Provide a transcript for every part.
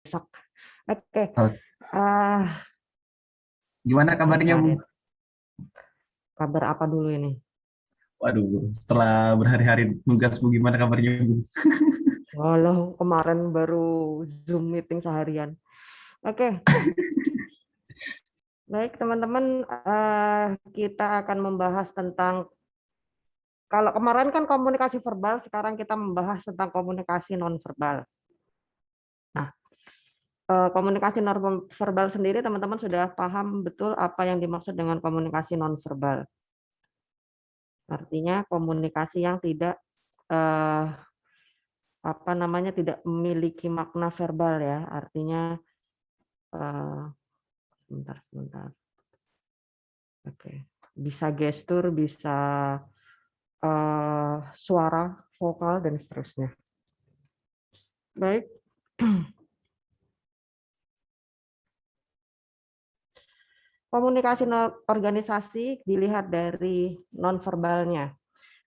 besok. Oke, Oh, ah gimana Bung kabarnya, Bu? Farid, kabar apa dulu ini? Waduh, setelah berhari-hari tugas, Bu, gimana kabarnya, Bu? Walau kemarin baru Zoom meeting seharian. Oke, baik teman-teman, kita akan membahas tentang kalau kemarin kan komunikasi verbal, sekarang kita membahas tentang komunikasi nonverbal. Nah, komunikasi nonverbal sendiri teman-teman sudah paham betul apa yang dimaksud dengan komunikasi nonverbal. Artinya komunikasi yang tidak eh, apa namanya tidak memiliki makna verbal ya. Artinya eh, sebentar. Oke. Bisa gestur, bisa suara, vokal dan seterusnya. Baik. Komunikasi organisasi dilihat dari nonverbalnya.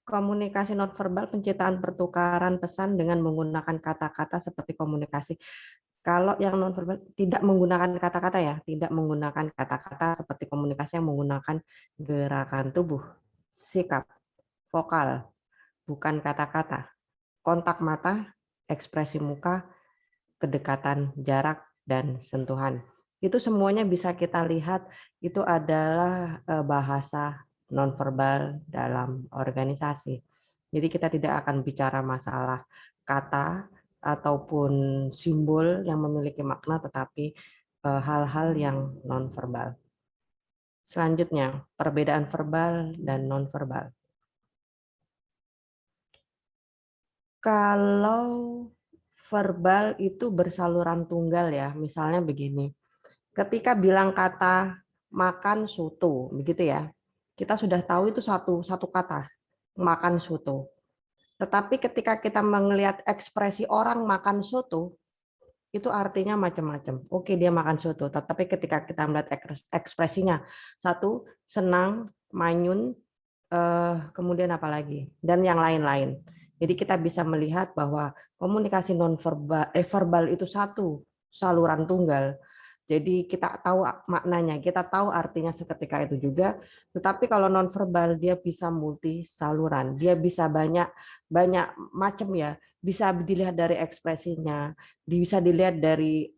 Komunikasi nonverbal penciptaan pertukaran pesan dengan menggunakan kata-kata seperti komunikasi. Kalau yang nonverbal tidak menggunakan kata-kata ya, tidak menggunakan kata-kata seperti komunikasi yang menggunakan gerakan tubuh, sikap, vokal, bukan kata-kata, kontak mata, ekspresi muka, kedekatan jarak dan sentuhan. Itu semuanya bisa kita lihat itu adalah bahasa nonverbal dalam organisasi. Jadi kita tidak akan bicara masalah kata ataupun simbol yang memiliki makna, tetapi hal-hal yang nonverbal. Selanjutnya, perbedaan verbal dan nonverbal. Kalau verbal itu bersaluran tunggal ya, misalnya begini. Ketika bilang kata makan soto, begitu ya. Kita sudah tahu itu satu satu kata, makan soto. Tetapi ketika kita melihat ekspresi orang makan soto, itu artinya macam-macam. Oke, dia makan soto, tetapi ketika kita melihat ekspresinya, satu, senang, manyun, kemudian apa lagi, dan yang lain-lain. Jadi kita bisa melihat bahwa komunikasi nonverbal verbal itu satu saluran tunggal. Jadi kita tahu maknanya, kita tahu artinya seketika itu juga. Tetapi kalau nonverbal dia bisa multi saluran, dia bisa banyak banyak macam ya. Bisa dilihat dari ekspresinya, bisa dilihat dari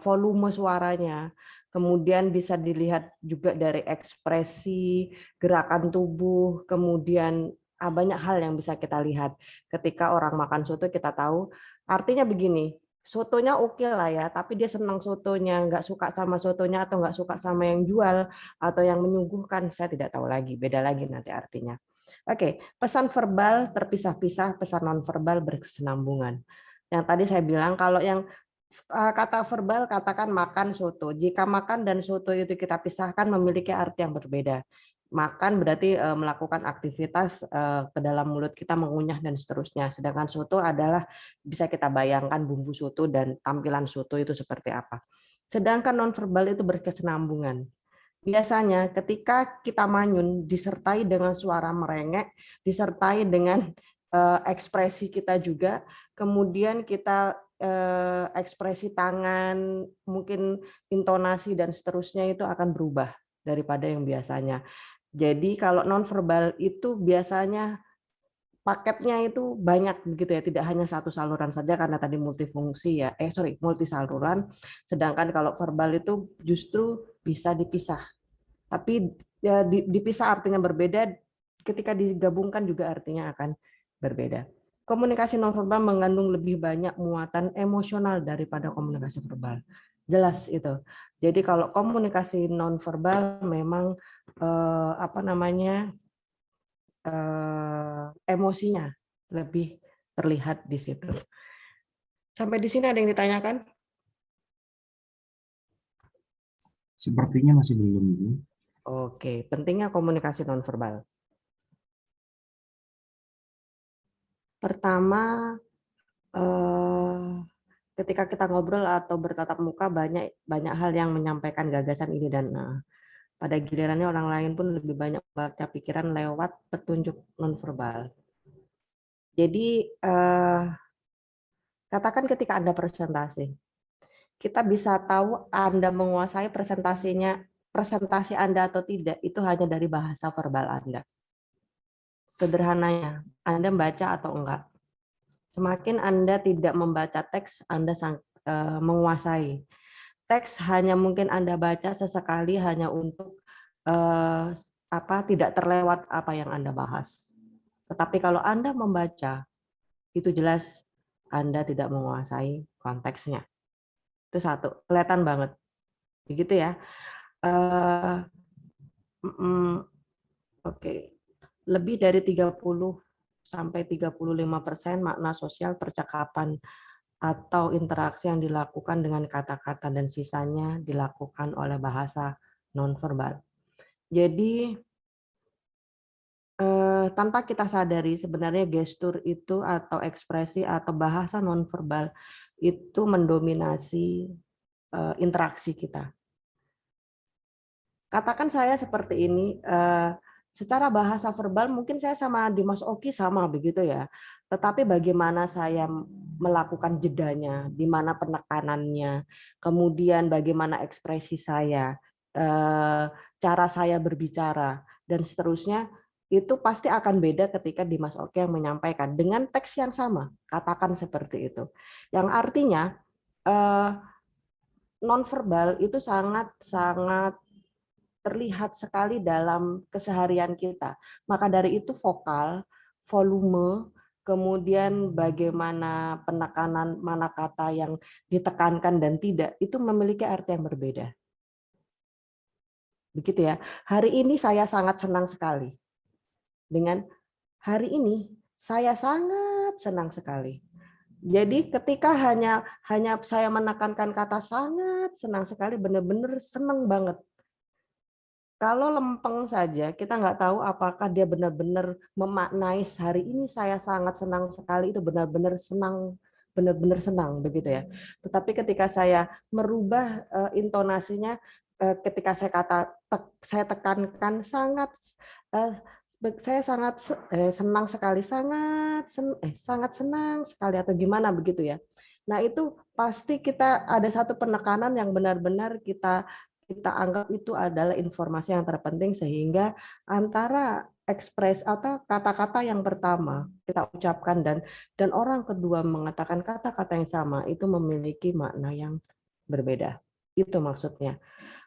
volume suaranya, kemudian bisa dilihat juga dari ekspresi gerakan tubuh, kemudian banyak hal yang bisa kita lihat. Ketika orang makan soto kita tahu, artinya begini, sotonya oke lah ya, tapi dia senang sotonya, nggak suka sama sotonya atau nggak suka sama yang jual atau yang menyuguhkan, saya tidak tahu lagi, beda lagi nanti artinya. Oke, pesan verbal terpisah-pisah, pesan nonverbal berkesinambungan. Yang tadi saya bilang kalau yang kata verbal katakan makan soto. Jika makan dan soto itu kita pisahkan memiliki arti yang berbeda. Makan berarti melakukan aktivitas ke dalam mulut kita mengunyah dan seterusnya. Sedangkan soto adalah bisa kita bayangkan bumbu soto dan tampilan soto itu seperti apa. Sedangkan nonverbal itu berkesinambungan. Biasanya ketika kita manyun disertai dengan suara merengek, disertai dengan ekspresi kita juga, kemudian kita ekspresi tangan, mungkin intonasi dan seterusnya itu akan berubah daripada yang biasanya. Jadi kalau nonverbal itu biasanya paketnya itu banyak begitu ya, tidak hanya satu saluran saja karena tadi multifungsi ya. Multi saluran. Sedangkan kalau verbal itu justru bisa dipisah. Tapi ya, dipisah artinya berbeda, ketika digabungkan juga artinya akan berbeda. Komunikasi nonverbal mengandung lebih banyak muatan emosional daripada komunikasi verbal. Jelas itu. Jadi kalau komunikasi nonverbal memang apa namanya emosinya lebih terlihat di situ. Sampai di sini ada yang ditanyakan? Sepertinya masih belum, Bu. Oke, pentingnya komunikasi nonverbal. Pertama, ketika kita ngobrol atau bertatap muka banyak banyak hal yang menyampaikan gagasan ide dan pada gilirannya orang lain pun lebih banyak baca pikiran lewat petunjuk nonverbal. Jadi Katakan ketika Anda presentasi, kita bisa tahu Anda menguasai presentasi Anda atau tidak, itu hanya dari bahasa verbal Anda. Sederhananya, Anda membaca atau enggak. Semakin Anda tidak membaca teks, Anda menguasai. Teks hanya mungkin Anda baca sesekali hanya untuk tidak terlewat apa yang Anda bahas. Tetapi kalau Anda membaca, itu jelas Anda tidak menguasai konteksnya. Itu satu, kelihatan banget. Begitu ya. Oke. Lebih dari 30-35% makna sosial percakapan atau interaksi yang dilakukan dengan kata-kata dan sisanya dilakukan oleh bahasa nonverbal. Jadi tanpa kita sadari sebenarnya gestur itu atau ekspresi atau bahasa nonverbal itu mendominasi interaksi kita. Katakan saya seperti ini, secara bahasa verbal mungkin saya sama Dimas Oki sama begitu ya. Tetapi bagaimana saya melakukan jedanya, di mana penekanannya, kemudian bagaimana ekspresi saya, cara saya berbicara, dan seterusnya, itu pasti akan beda ketika Dimas Oki yang menyampaikan dengan teks yang sama, katakan seperti itu. Yang artinya nonverbal itu sangat terlihat sekali dalam keseharian kita. Maka dari itu vokal, volume, kemudian bagaimana penekanan mana kata yang ditekankan dan tidak, itu memiliki arti yang berbeda. Begitu ya. Hari ini saya sangat senang sekali. Dengan hari ini saya sangat senang sekali. Jadi ketika hanya saya menekankan kata sangat senang sekali, benar-benar senang banget. Kalau lempeng saja, kita nggak tahu apakah dia benar-benar memaknai hari ini saya sangat senang sekali, itu benar-benar senang begitu ya. Tetapi ketika saya merubah intonasinya, ketika saya tekankan saya sangat senang sekali, sangat senang sekali atau gimana begitu ya. Nah itu pasti kita ada satu penekanan yang benar-benar kita anggap itu adalah informasi yang terpenting sehingga antara ekspres atau kata-kata yang pertama kita ucapkan dan orang kedua mengatakan kata-kata yang sama itu memiliki makna yang berbeda. Itu maksudnya.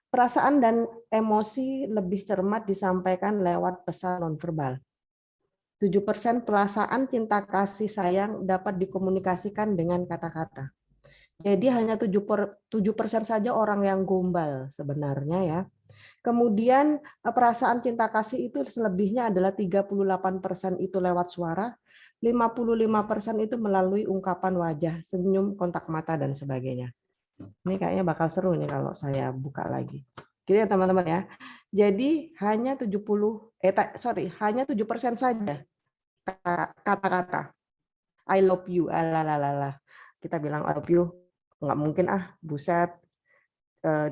Perasaan dan emosi lebih cermat disampaikan lewat pesan nonverbal. 7% perasaan cinta kasih sayang dapat dikomunikasikan dengan kata-kata. Jadi hanya 7% saja orang yang gombal sebenarnya ya. Kemudian perasaan cinta kasih itu selebihnya adalah 38% itu lewat suara, 55% itu melalui ungkapan wajah, senyum, kontak mata dan sebagainya. Ini kayaknya bakal seru nih kalau saya buka lagi. Gitu ya teman-teman ya. Jadi hanya 7% saja kata-kata I love you, alalalala. Kita bilang I love you, nggak mungkin buset,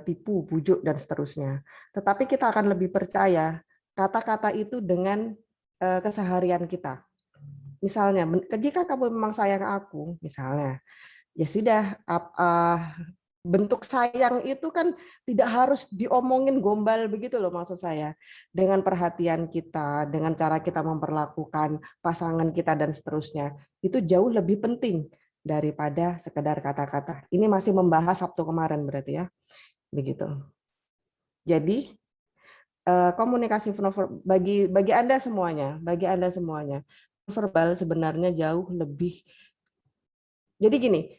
tipu, bujuk, dan seterusnya. Tetapi kita akan lebih percaya kata-kata itu dengan keseharian kita. Misalnya, jika kamu memang sayang aku, misalnya, ya sudah, bentuk sayang itu kan tidak harus diomongin gombal begitu loh maksud saya. Dengan perhatian kita, dengan cara kita memperlakukan pasangan kita dan seterusnya, itu jauh lebih penting daripada sekedar kata-kata. Ini masih membahas Sabtu kemarin berarti ya. Begitu. Jadi komunikasi nonverbal bagi Anda semuanya, verbal sebenarnya jauh lebih. Jadi gini,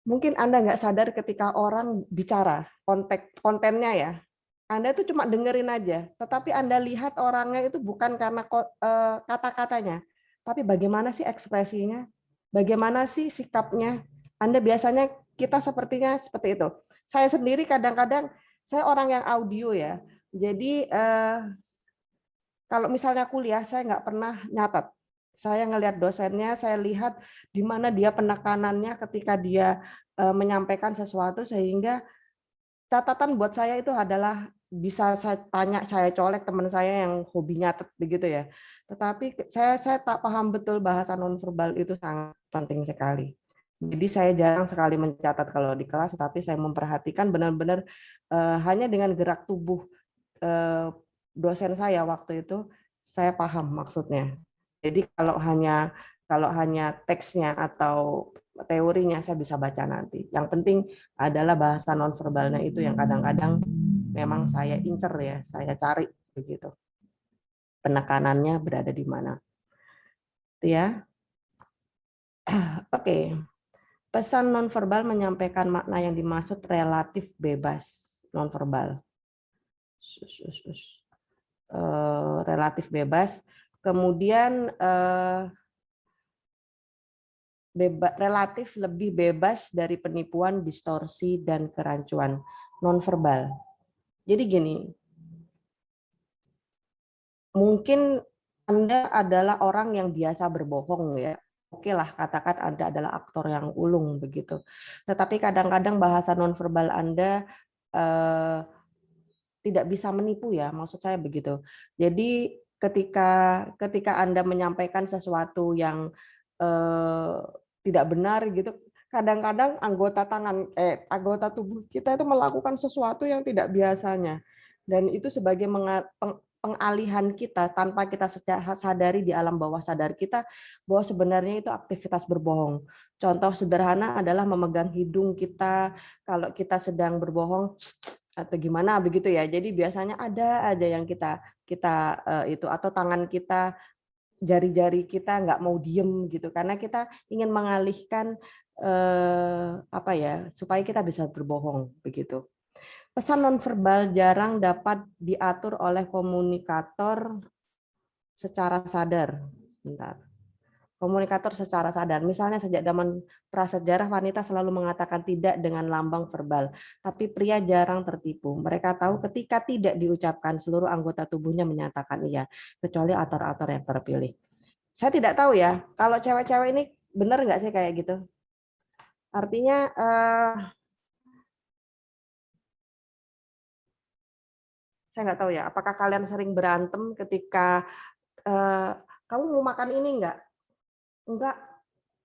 mungkin Anda nggak sadar ketika orang bicara, kontennya ya, Anda itu cuma dengerin aja, tetapi Anda lihat orangnya itu bukan karena kata-katanya, tapi bagaimana sih ekspresinya, bagaimana sih sikapnya. Anda biasanya kita sepertinya seperti itu. Saya sendiri kadang-kadang, saya orang yang audio ya, jadi kalau misalnya kuliah, saya nggak pernah nyatat. Saya ngelihat dosennya, saya lihat di mana dia penekanannya ketika dia menyampaikan sesuatu, sehingga catatan buat saya itu adalah bisa saya tanya, saya colek teman saya yang hobi nyatet begitu ya. Tetapi saya tak paham betul bahasa nonverbal itu sangat penting sekali. Jadi saya jarang sekali mencatat kalau di kelas, tapi saya memperhatikan benar-benar hanya dengan gerak tubuh dosen saya waktu itu saya paham maksudnya. Jadi kalau hanya teksnya atau teorinya saya bisa baca nanti. Yang penting adalah bahasa nonverbalnya itu yang kadang-kadang memang saya incer ya, saya cari begitu. Penekanannya berada di mana. Itu ya. Oke. Pesan nonverbal menyampaikan makna yang dimaksud relatif bebas nonverbal. Relatif bebas. Kemudian relatif lebih bebas dari penipuan, distorsi, dan kerancuan nonverbal. Jadi gini, mungkin Anda adalah orang yang biasa berbohong ya. Oke lah, katakan Anda adalah aktor yang ulung begitu. Tetapi kadang-kadang bahasa nonverbal Anda tidak bisa menipu ya, maksud saya begitu. Jadi ketika Anda menyampaikan sesuatu yang tidak benar gitu, kadang-kadang anggota tubuh kita itu melakukan sesuatu yang tidak biasanya, dan itu sebagai pengalihan kita tanpa kita sadari di alam bawah sadar kita bahwa sebenarnya itu aktivitas berbohong. Contoh sederhana adalah memegang hidung kita kalau kita sedang berbohong atau gimana begitu ya. Jadi biasanya ada aja yang kita itu, atau tangan kita, jari-jari kita nggak mau diem gitu karena kita ingin mengalihkan apa ya, supaya kita bisa berbohong begitu. Pesan nonverbal jarang dapat diatur oleh komunikator secara sadar. Bentar. Komunikator secara sadar. Misalnya sejak zaman prasejarah wanita selalu mengatakan tidak dengan lambang verbal, tapi pria jarang tertipu. Mereka tahu ketika tidak diucapkan seluruh anggota tubuhnya menyatakan iya, kecuali aktor-aktor yang terpilih. Saya tidak tahu ya, kalau cewek-cewek ini benar nggak sih kayak gitu? Artinya saya nggak tahu ya, apakah kalian sering berantem ketika kamu mau makan ini nggak? Enggak,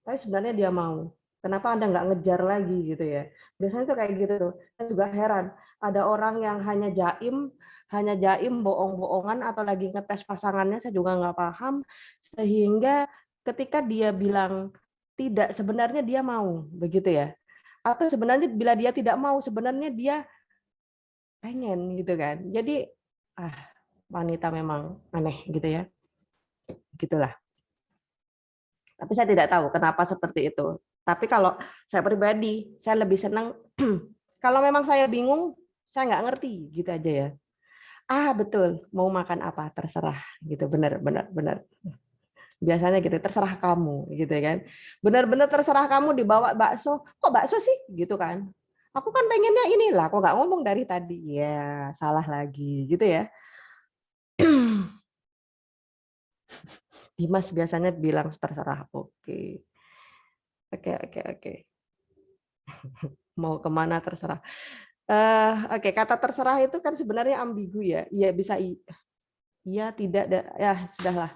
tapi sebenarnya dia mau. Kenapa Anda nggak ngejar lagi gitu ya? Biasanya tuh kayak gitu tuh. Saya juga heran. Ada orang yang hanya jaim bohong-bohongan atau lagi ngetes pasangannya, saya juga nggak paham. Sehingga ketika dia bilang tidak, sebenarnya dia mau, begitu ya. Atau sebenarnya bila dia tidak mau, sebenarnya dia pengen gitu kan. Jadi wanita memang aneh gitu ya. Gitulah. Tapi saya tidak tahu kenapa seperti itu. Tapi kalau saya pribadi, saya lebih senang kalau memang saya bingung, saya nggak ngerti gitu aja ya. Betul, mau makan apa terserah gitu, benar benar benar. Biasanya gitu, terserah kamu gitu kan. Benar-benar terserah kamu dibawa bakso, kok bakso sih gitu kan. Aku kan pengennya inilah, kok nggak ngomong dari tadi. Ya, salah lagi gitu ya. Dimas biasanya bilang terserah. Oke. Oke. Mau kemana terserah. Oke, kata terserah itu kan sebenarnya ambigu ya. Iya bisa iya, tidak, ya sudahlah.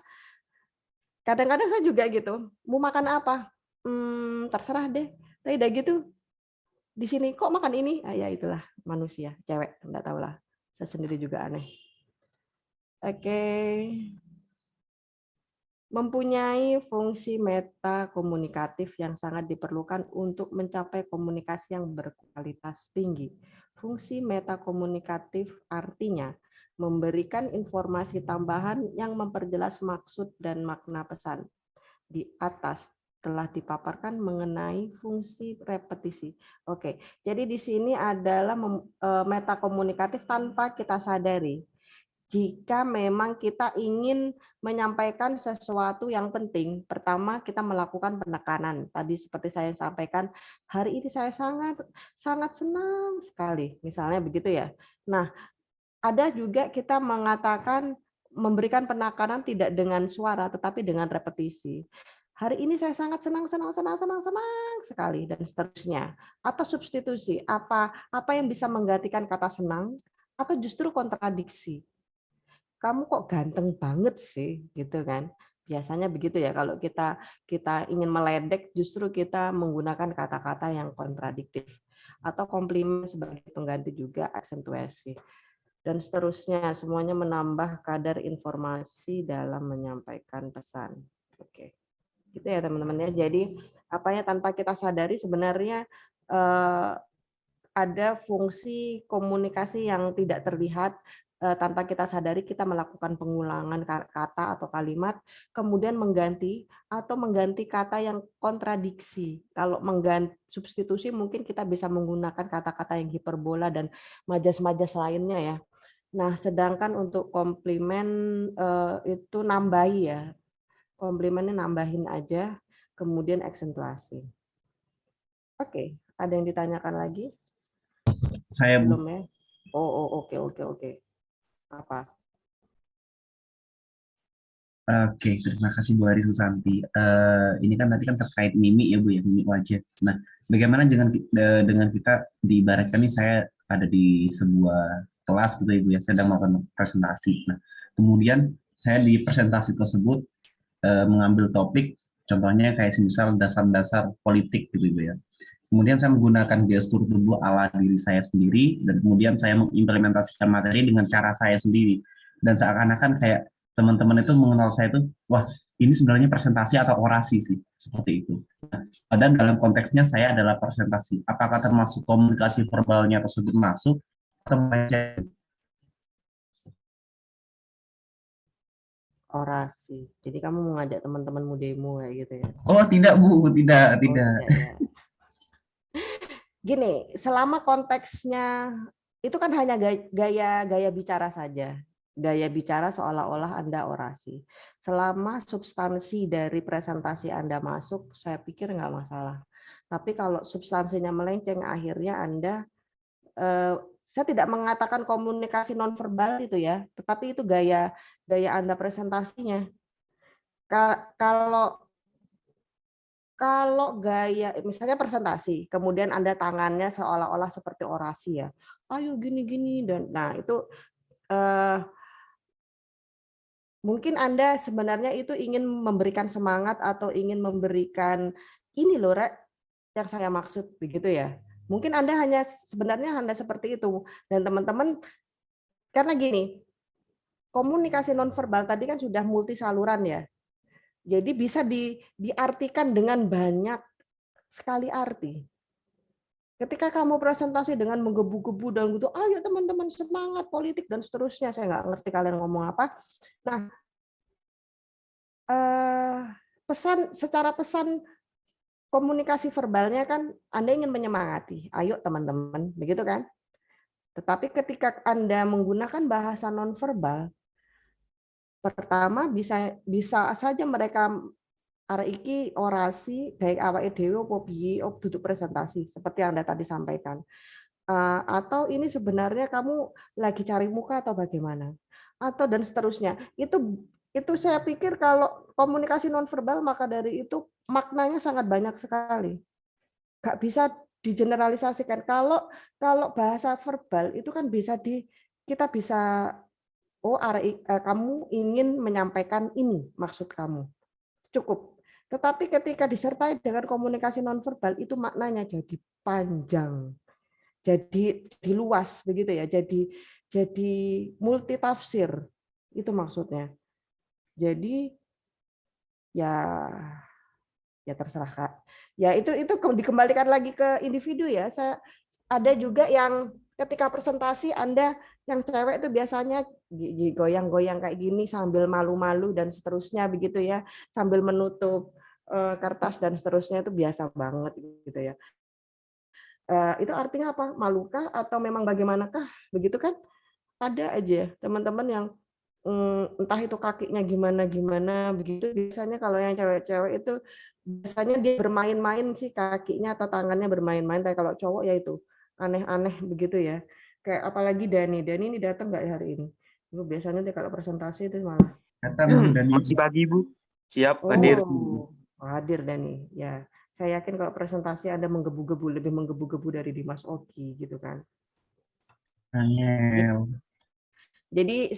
Kadang-kadang saya juga gitu. Mau makan apa? Terserah deh. Tapi udah gitu di sini kok makan ini? Ya itulah manusia, cewek, enggak tahu lah. Saya sendiri juga aneh. Oke. Mempunyai fungsi meta komunikatif yang sangat diperlukan untuk mencapai komunikasi yang berkualitas tinggi. Fungsi meta komunikatif artinya memberikan informasi tambahan yang memperjelas maksud dan makna pesan. Di atas telah dipaparkan mengenai fungsi repetisi. Oke, jadi di sini adalah meta komunikatif tanpa kita sadari. Jika memang kita ingin menyampaikan sesuatu yang penting, pertama kita melakukan penekanan. Tadi seperti saya sampaikan, hari ini saya sangat senang sekali, misalnya begitu ya. Nah, ada juga kita mengatakan memberikan penekanan tidak dengan suara, tetapi dengan repetisi. Hari ini saya sangat senang sekali dan seterusnya. Atau substitusi, apa yang bisa menggantikan kata senang atau justru kontradiksi. Kamu kok ganteng banget sih gitu kan. Biasanya begitu ya, kalau kita kita ingin meledek justru kita menggunakan kata-kata yang kontradiktif atau komplimen sebagai pengganti juga aksentuasi dan seterusnya, semuanya menambah kadar informasi dalam menyampaikan pesan. Oke. Gitu ya teman-teman ya. Jadi apa ya, tanpa kita sadari sebenarnya ada fungsi komunikasi yang tidak terlihat, tanpa kita sadari kita melakukan pengulangan kata atau kalimat, kemudian mengganti kata yang kontradiksi. Kalau mengganti substitusi mungkin kita bisa menggunakan kata-kata yang hiperbola dan majas-majas lainnya ya. Nah, sedangkan untuk komplimen itu nambahi ya. Komplimennya nambahin aja, kemudian aksentuasi. Oke, ada yang ditanyakan lagi? Saya Bu. Belum ya? Oke, oke, oke. Apa? Oke, terima kasih Bu Ari Susanti. Ini kan tadi kan terkait mimik ya Bu ya, mimik wajah. Nah, bagaimana dengan kita diibaratkan nih saya ada di sebuah kelas gitu ya Bu ya, sedang melakukan presentasi. Nah, kemudian saya di presentasi tersebut mengambil topik, contohnya kayak misal dasar-dasar politik gitu Bu ya. Kemudian saya menggunakan gestur tubuh ala diri saya sendiri, dan kemudian saya mengimplementasikan materi dengan cara saya sendiri. Dan seakan-akan kayak teman-teman itu mengenal saya itu, wah ini sebenarnya presentasi atau orasi sih, seperti itu. Nah, dan dalam konteksnya saya adalah presentasi. Apakah termasuk komunikasi verbalnya tersebut masuk, atau Orasi. Jadi kamu mengajak teman-temanmu demo kayak gitu ya? oh tidak Bu, tidak, Oh tidak. tidak ya. Gini, selama konteksnya itu kan hanya gaya bicara saja. Gaya bicara seolah-olah Anda orasi. Selama substansi dari presentasi Anda masuk, saya pikir nggak masalah. Tapi kalau substansinya melenceng, akhirnya Anda, saya tidak mengatakan komunikasi nonverbal itu ya, tetapi itu gaya Anda presentasinya. Kalau kalau gaya, misalnya presentasi, kemudian Anda tangannya seolah-olah seperti orasi ya, ayo gini-gini, dan nah itu mungkin Anda sebenarnya itu ingin memberikan semangat atau ingin memberikan ini loh Rek, yang saya maksud begitu ya. Mungkin Anda sebenarnya Anda seperti itu, dan teman-teman karena gini, komunikasi nonverbal tadi kan sudah multi saluran ya. Jadi bisa diartikan dengan banyak sekali arti. Ketika kamu presentasi dengan menggebu-gebu dan gitu, ayo teman-teman semangat politik dan seterusnya, saya nggak ngerti kalian ngomong apa. Nah, secara pesan komunikasi verbalnya kan Anda ingin menyemangati, ayo teman-teman, begitu kan? Tetapi ketika Anda menggunakan bahasa nonverbal, pertama bisa saja mereka arek iki orasi baik awake dhewe apa piye duduk presentasi seperti yang Anda tadi sampaikan. Atau ini sebenarnya kamu lagi cari muka atau bagaimana? Atau dan seterusnya. Itu saya pikir kalau komunikasi nonverbal maka dari itu maknanya sangat banyak sekali. Nggak bisa digeneralisasikan. Kalau bahasa verbal itu kan kita bisa kamu ingin menyampaikan ini maksud kamu. Cukup. Tetapi ketika disertai dengan komunikasi nonverbal itu maknanya jadi panjang. Jadi luas begitu ya. Jadi multi tafsir. Itu maksudnya. Jadi ya terserah Kak. Ya itu dikembalikan lagi ke individu ya. Ada juga yang ketika presentasi Anda yang cewek itu biasanya goyang-goyang kayak gini sambil malu-malu dan seterusnya begitu ya, sambil menutup kertas dan seterusnya itu biasa banget gitu ya. Itu artinya apa? Malukah atau memang bagaimanakah? Begitu kan? Ada aja teman-teman yang entah itu kakinya gimana-gimana begitu, biasanya kalau yang cewek-cewek itu biasanya dia bermain-main sih kakinya atau tangannya bermain-main, tapi kalau cowok ya itu aneh-aneh begitu ya. Kayak apalagi Dani ini datang nggak ya hari ini? Itu biasanya dia kalau presentasi itu malah Datang Bu dan Masih pagi, Bu. Siap hadir. hadir Dani. Ya, saya yakin kalau presentasi Anda menggebu-gebu, lebih menggebu-gebu dari Dimas Oki gitu kan. Angel. Jadi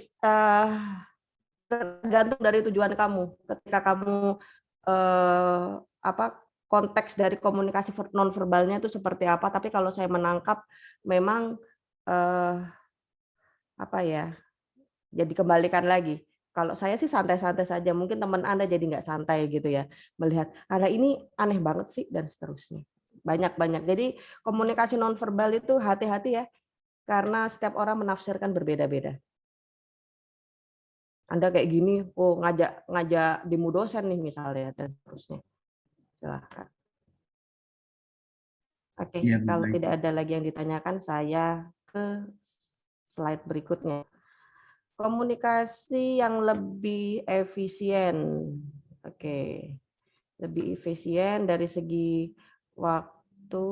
tergantung dari tujuan kamu. Ketika kamu konteks dari komunikasi nonverbalnya itu seperti apa, tapi kalau saya menangkap memang jadi kembalikan lagi. Kalau saya sih santai-santai saja, mungkin teman Anda jadi nggak santai gitu ya, melihat Anda ini aneh banget sih dan seterusnya. Banyak-banyak. Jadi komunikasi nonverbal itu hati-hati ya, karena setiap orang menafsirkan berbeda-beda. Anda kayak gini, oh ngajak demo dosen nih misalnya dan seterusnya. Silahkan. Oke, Ya, kalau baik. tidak ada lagi yang ditanyakan, saya ke slide berikutnya. Komunikasi yang lebih efisien. Oke. Lebih efisien dari segi waktu,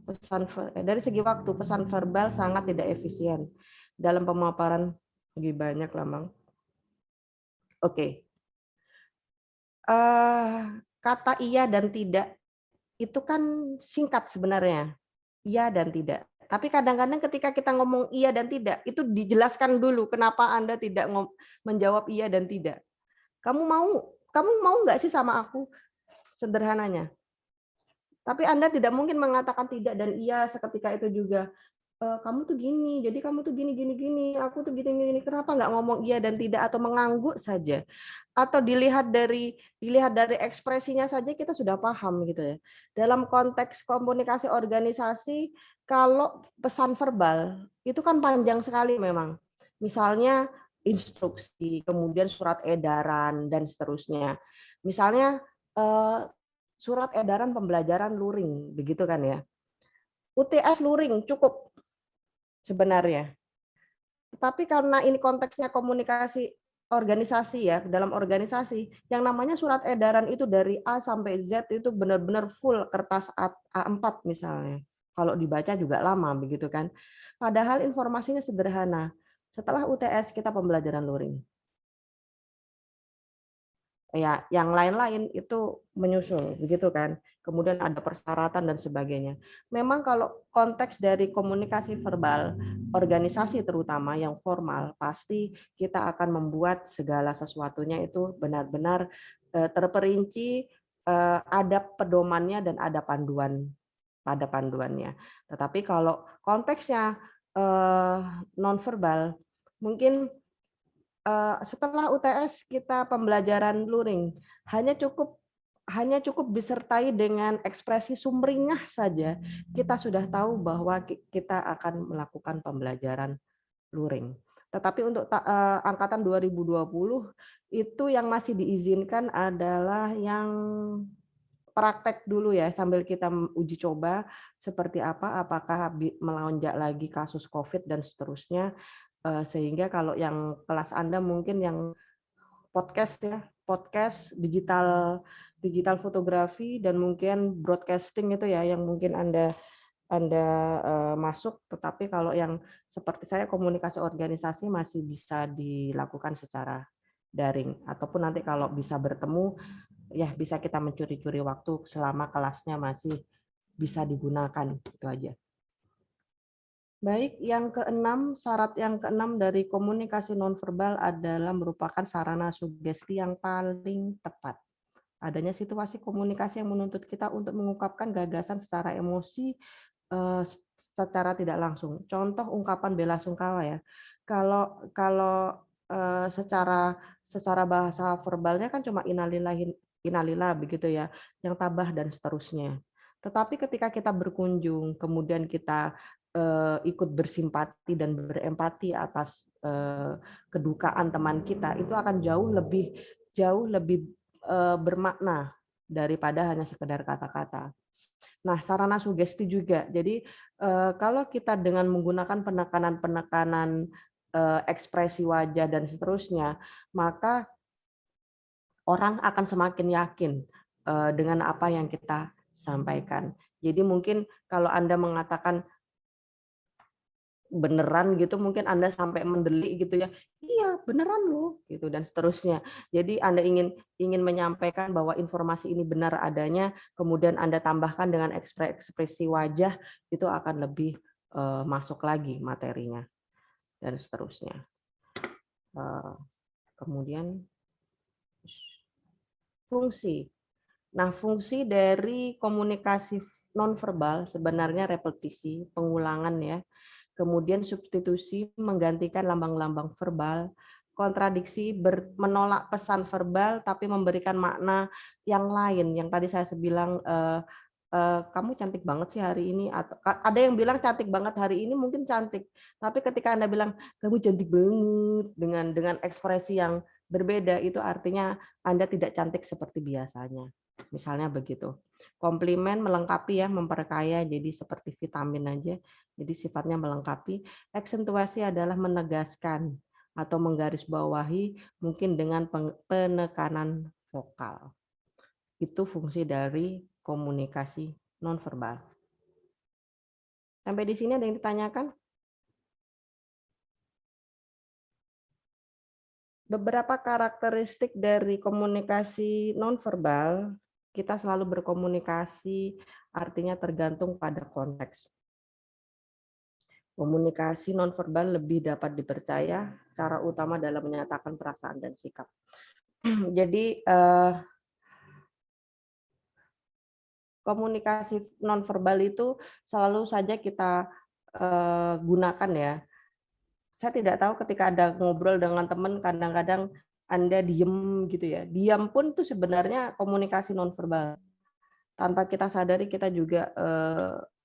pesan verbal sangat tidak efisien dalam pemaparan. Lebih banyak lah, Mang. Oke. Kata iya dan tidak itu kan singkat sebenarnya. Iya dan tidak. Tapi kadang-kadang ketika kita ngomong iya dan tidak, itu dijelaskan dulu kenapa Anda tidak menjawab iya dan tidak. Kamu mau nggak sih sama aku? Sederhananya. Tapi Anda tidak mungkin mengatakan tidak dan iya seketika itu juga. Kamu tuh gini, jadi kamu tuh gini, gini, gini, aku tuh gini, gini. Kenapa nggak ngomong iya dan tidak atau mengangguk saja? Atau dilihat dari ekspresinya saja kita sudah paham gitu ya. Dalam konteks komunikasi organisasi, kalau pesan verbal itu kan panjang sekali memang. Misalnya instruksi, kemudian surat edaran dan seterusnya. Misalnya surat edaran pembelajaran luring, begitu kan ya. UTS luring cukup sebenarnya. Tapi karena ini konteksnya komunikasi organisasi ya, dalam organisasi, yang namanya surat edaran itu dari A sampai Z itu benar-benar full kertas A4 misalnya. Kalau dibaca juga lama begitu kan. Padahal informasinya sederhana. Setelah UTS kita pembelajaran luring. Ya, yang lain-lain itu menyusul begitu kan. Kemudian ada persyaratan dan sebagainya. Memang kalau konteks dari komunikasi verbal organisasi terutama yang formal, pasti kita akan membuat segala sesuatunya itu benar-benar terperinci, ada pedomannya dan ada panduannya. Tetapi kalau konteksnya nonverbal, mungkin setelah UTS kita pembelajaran luring, hanya cukup disertai dengan ekspresi sumringah saja, kita sudah tahu bahwa kita akan melakukan pembelajaran luring. Tetapi untuk angkatan 2020 itu yang masih diizinkan adalah yang praktek dulu ya, sambil kita uji coba seperti apa, apakah melonjak lagi kasus COVID dan seterusnya. Sehingga kalau yang kelas Anda mungkin yang podcast ya, podcast digital fotografi dan mungkin broadcasting itu ya yang mungkin Anda masuk, tetapi kalau yang seperti saya komunikasi organisasi masih bisa dilakukan secara daring ataupun nanti kalau bisa bertemu ya bisa kita mencuri-curi waktu selama kelasnya masih bisa digunakan, itu aja. Baik, syarat yang keenam dari komunikasi nonverbal adalah merupakan sarana sugesti yang paling tepat. Adanya situasi komunikasi yang menuntut kita untuk mengungkapkan gagasan secara emosi secara tidak langsung. Contoh ungkapan bela sungkawa ya. Kalau secara bahasa verbalnya kan cuma innalillah begitu ya, yang tabah dan seterusnya. Tetapi ketika kita berkunjung, kemudian kita ikut bersimpati dan berempati atas kedukaan teman kita, itu akan jauh lebih bermakna daripada hanya sekedar kata-kata. Nah, sarana sugesti juga. Jadi kalau kita dengan menggunakan penekanan ekspresi wajah dan seterusnya, maka orang akan semakin yakin dengan apa yang kita sampaikan. Jadi mungkin kalau Anda mengatakan beneran gitu, mungkin Anda sampai mendelik gitu ya, iya beneran loh gitu dan seterusnya. Jadi Anda ingin menyampaikan bahwa informasi ini benar adanya, kemudian Anda tambahkan dengan ekspresi wajah, itu akan lebih masuk lagi materinya dan seterusnya. Kemudian fungsi. Nah, fungsi dari komunikasi nonverbal sebenarnya repetisi, pengulangan ya. Kemudian substitusi menggantikan lambang-lambang verbal, kontradiksi menolak pesan verbal tapi memberikan makna yang lain. Yang tadi saya bilang kamu cantik banget sih hari ini, atau ada yang bilang cantik banget hari ini mungkin cantik, tapi ketika Anda bilang kamu cantik banget dengan ekspresi yang berbeda, itu artinya Anda tidak cantik seperti biasanya. Misalnya begitu. Komplimen melengkapi ya, memperkaya, jadi seperti vitamin aja. Jadi sifatnya melengkapi. Aksentuasi adalah menegaskan atau menggarisbawahi mungkin dengan penekanan vokal. Itu fungsi dari komunikasi nonverbal. Sampai di sini ada yang ditanyakan? Beberapa karakteristik dari komunikasi nonverbal, kita selalu berkomunikasi artinya tergantung pada konteks. Komunikasi nonverbal lebih dapat dipercaya, cara utama dalam menyatakan perasaan dan sikap. Jadi komunikasi nonverbal itu selalu saja kita gunakan ya. Saya tidak tahu ketika Anda ngobrol dengan teman, kadang-kadang Anda diem gitu ya. Diam pun itu sebenarnya komunikasi nonverbal. Tanpa kita sadari kita juga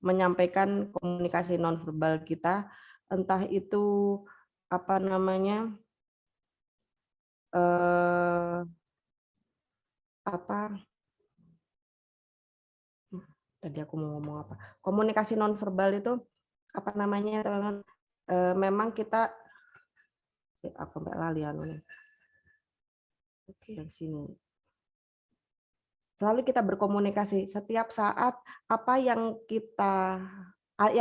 menyampaikan komunikasi nonverbal kita, entah itu apa namanya tadi aku mau ngomong apa? Komunikasi nonverbal itu apa namanya, teman-teman? Memang kita aku mbak lali nih. Oke, yang sini. Selalu kita berkomunikasi setiap saat, apa yang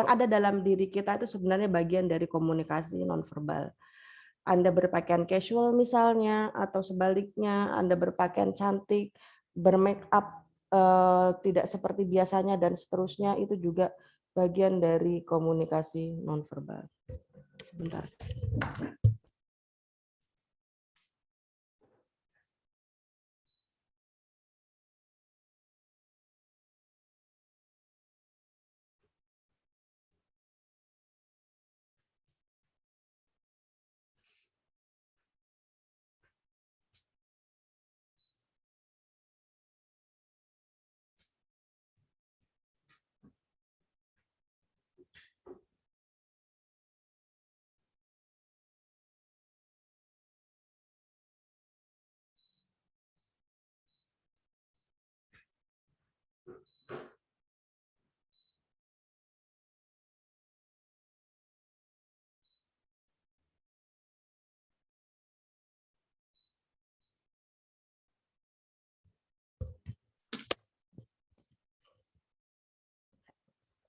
ada dalam diri kita itu sebenarnya bagian dari komunikasi nonverbal. Anda berpakaian casual misalnya, atau sebaliknya Anda berpakaian cantik, bermake up tidak seperti biasanya dan seterusnya, itu juga bagian dari komunikasi nonverbal. Sebentar.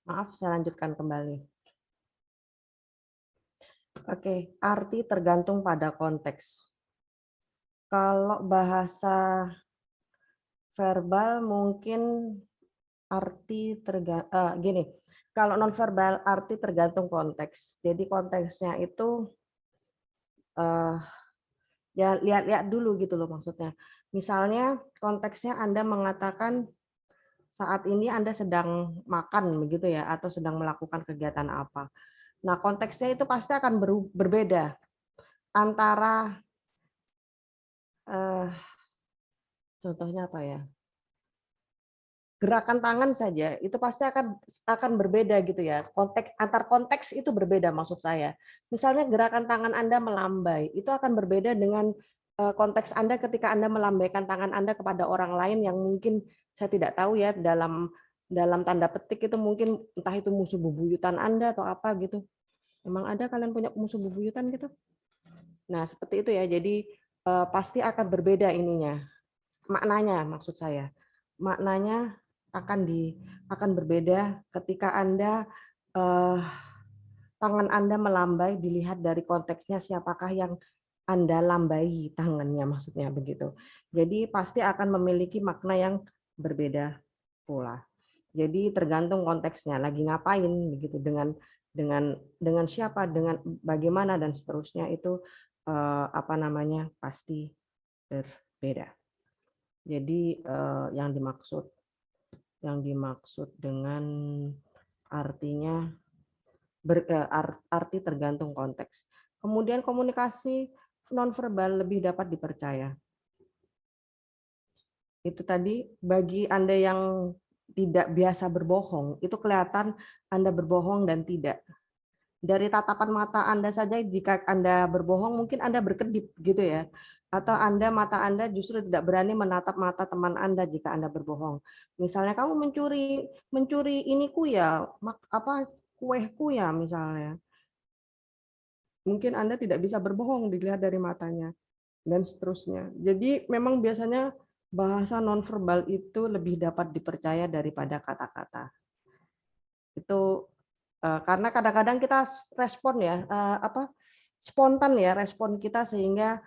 Maaf, saya lanjutkan kembali. Oke, arti tergantung pada konteks. Kalau bahasa verbal mungkin arti gini. Kalau nonverbal arti tergantung konteks. Jadi konteksnya itu ya lihat-lihat dulu gitu loh maksudnya. Misalnya konteksnya Anda mengatakan saat ini Anda sedang makan begitu ya, atau sedang melakukan kegiatan apa. Nah, konteksnya itu pasti akan berbeda antara contohnya apa ya? Gerakan tangan saja itu pasti akan berbeda gitu ya. Antar konteks itu berbeda maksud saya. Misalnya gerakan tangan Anda melambai, itu akan berbeda dengan konteks Anda ketika Anda melambaikan tangan Anda kepada orang lain yang mungkin saya tidak tahu ya, dalam tanda petik itu mungkin entah itu musuh bebuyutan Anda atau apa gitu. Emang ada kalian punya musuh bebuyutan gitu? Nah, seperti itu ya. Jadi pasti akan berbeda ininya. Maknanya maksud saya. Maknanya akan berbeda ketika Anda tangan Anda melambai, dilihat dari konteksnya siapakah yang Anda lambai tangannya, maksudnya begitu. Jadi pasti akan memiliki makna yang berbeda pula. Jadi tergantung konteksnya, lagi ngapain begitu, dengan siapa, dengan bagaimana dan seterusnya, itu apa namanya, pasti berbeda. Jadi yang dimaksud dengan artinya arti tergantung konteks. Kemudian komunikasi nonverbal lebih dapat dipercaya. Itu tadi bagi Anda yang tidak biasa berbohong, itu kelihatan Anda berbohong dan tidak. Dari tatapan mata Anda saja, jika Anda berbohong, mungkin Anda berkedip gitu ya. Atau mata Anda justru tidak berani menatap mata teman Anda jika Anda berbohong. Misalnya kamu mencuri iniku ya, kuehku ya misalnya. Mungkin Anda tidak bisa berbohong dilihat dari matanya dan seterusnya. Jadi memang biasanya bahasa nonverbal itu lebih dapat dipercaya daripada kata-kata. Itu karena kadang-kadang kita respon ya, spontan ya respon kita, sehingga